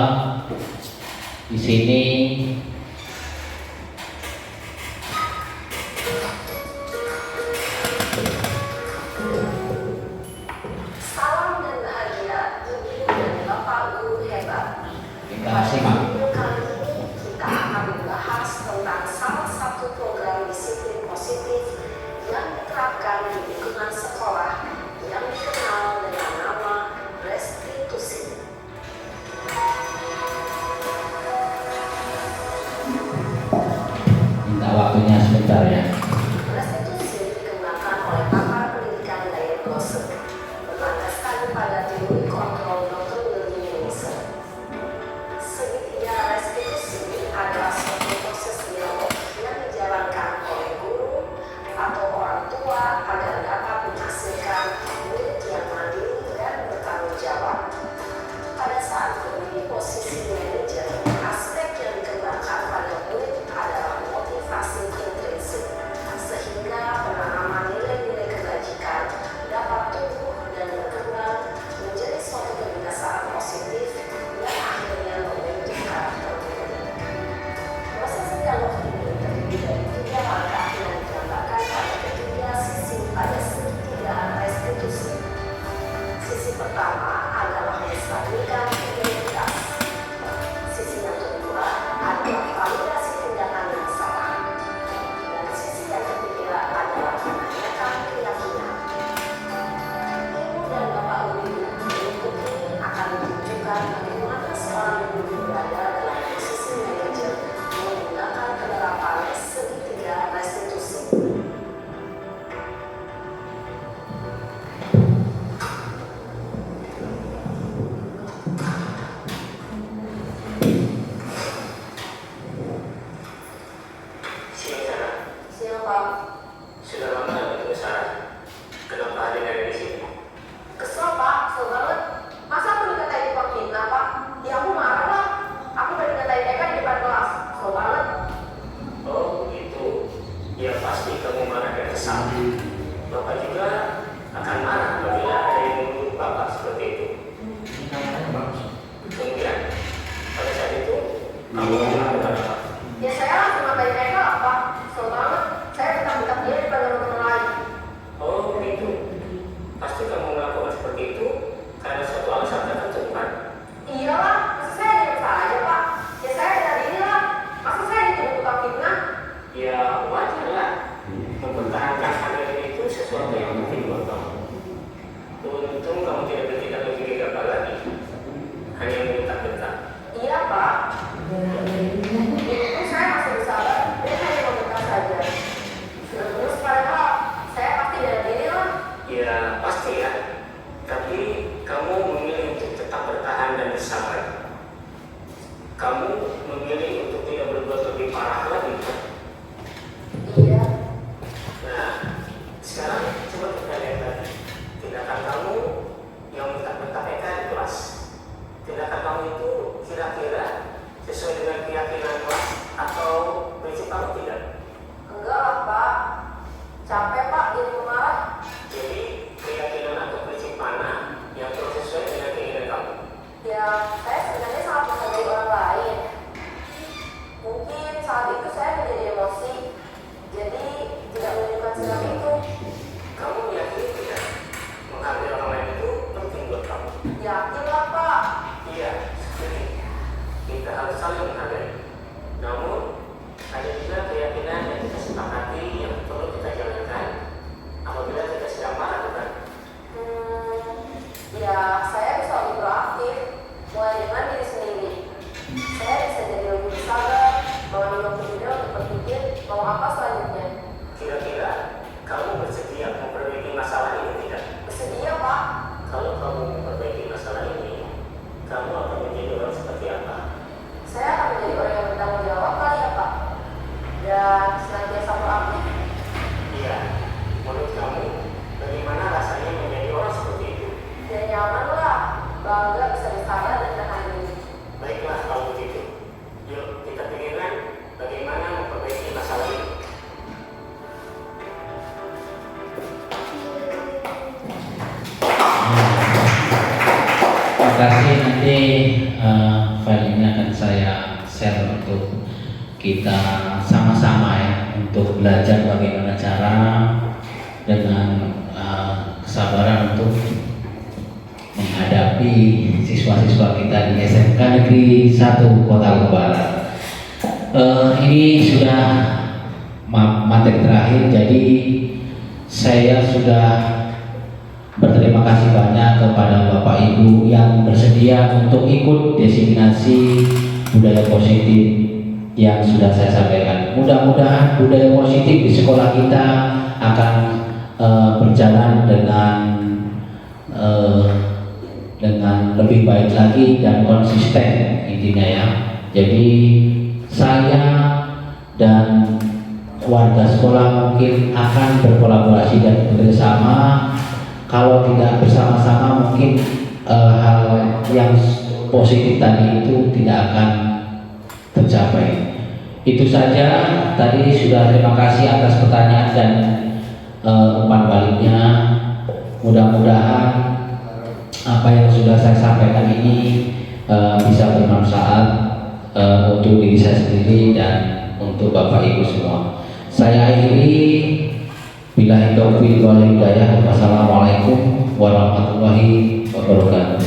di sini Salam dan bahagia untuk Ibu dan Bapak Guru hebat. kita simak. Kali ini kita akan membahas tentang salah satu program disiplin positif yang diterapkan di lingkungan sekolah yang dikenal dengan nama restitusi. coba kita lihat lagi. Tindakan kamu yang bentak-bentak Eka di kelas. Tindakan kamu itu kira-kira sesuai dengan keyakinan kelas atau prinsip kamu tidak? Enggak lah Pak, capek Pak jadi pemarah. Jadi keyakinan atau prinsip mana yang terus sesuai dengan keinginan kamu? Ya, saya sebenarnya sangat menghargai orang lain. Mungkin saat itu saya menjadi emosi, jadi tidak menunjukkan sikap itu. Kamu meyakini tidak menghargai orang lain itu penting buat kamu? Yakin lah Pak. Iya, setuju. Kita harus saling menghargai. Namun ada juga keyakinan yang kita sepakati yang perlu kita jalankan apabila kita sedang marah, bukan? Ya, saya bisa lebih proaktif, mulai dengan diri sendiri. Saya bisa jadi lebih bersabar, mengambil waktu juga untuk berpikir mau apa selanjutnya. Kira-kira kamu bersedia memperbaiki masalah ini tidak? Bersedia Pak. Kalau kamu memperbaiki masalah ini, kamu akan menjadi orang seperti apa? Saya akan menjadi orang yang bertanggung jawab kali ya Pak. Dan senantiasa proaktif. Iya, menurut kamu bagaimana rasanya menjadi orang seperti itu? Ya nyaman lah, bangga bisa bersabar dan tahan diri. Baiklah kalau begitu. Yuk kita pikirkan bagaimana memperbaiki masalah ini. Terima kasih. Nanti file ini akan saya share untuk kita sama-sama ya, untuk belajar bagaimana cara dengan kesabaran untuk menghadapi siswa-siswa kita di SMK Negeri 1 Kota Kebaran. Ini sudah materi terakhir, jadi saya sudah berterima kasih banyak kepada Bapak Ibu yang bersedia untuk ikut diseminasi budaya positif yang sudah saya sampaikan. Mudah-mudahan budaya positif di sekolah kita akan berjalan dengan lebih baik lagi dan konsisten intinya ya. Jadi saya dan warga sekolah mungkin akan berkolaborasi dan bekerjasama. Kalau tidak bersama-sama mungkin hal yang positif tadi itu tidak akan tercapai. Itu saja. Tadi sudah terima kasih atas pertanyaan dan umpan baliknya. Mudah-mudahan apa yang sudah saya sampaikan ini bisa bermanfaat untuk diri saya sendiri dan untuk Bapak Ibu semua. Saya akhiri. Billahi taufiq wal hidayah. Wassalamualaikum warahmatullahi wabarakatuh.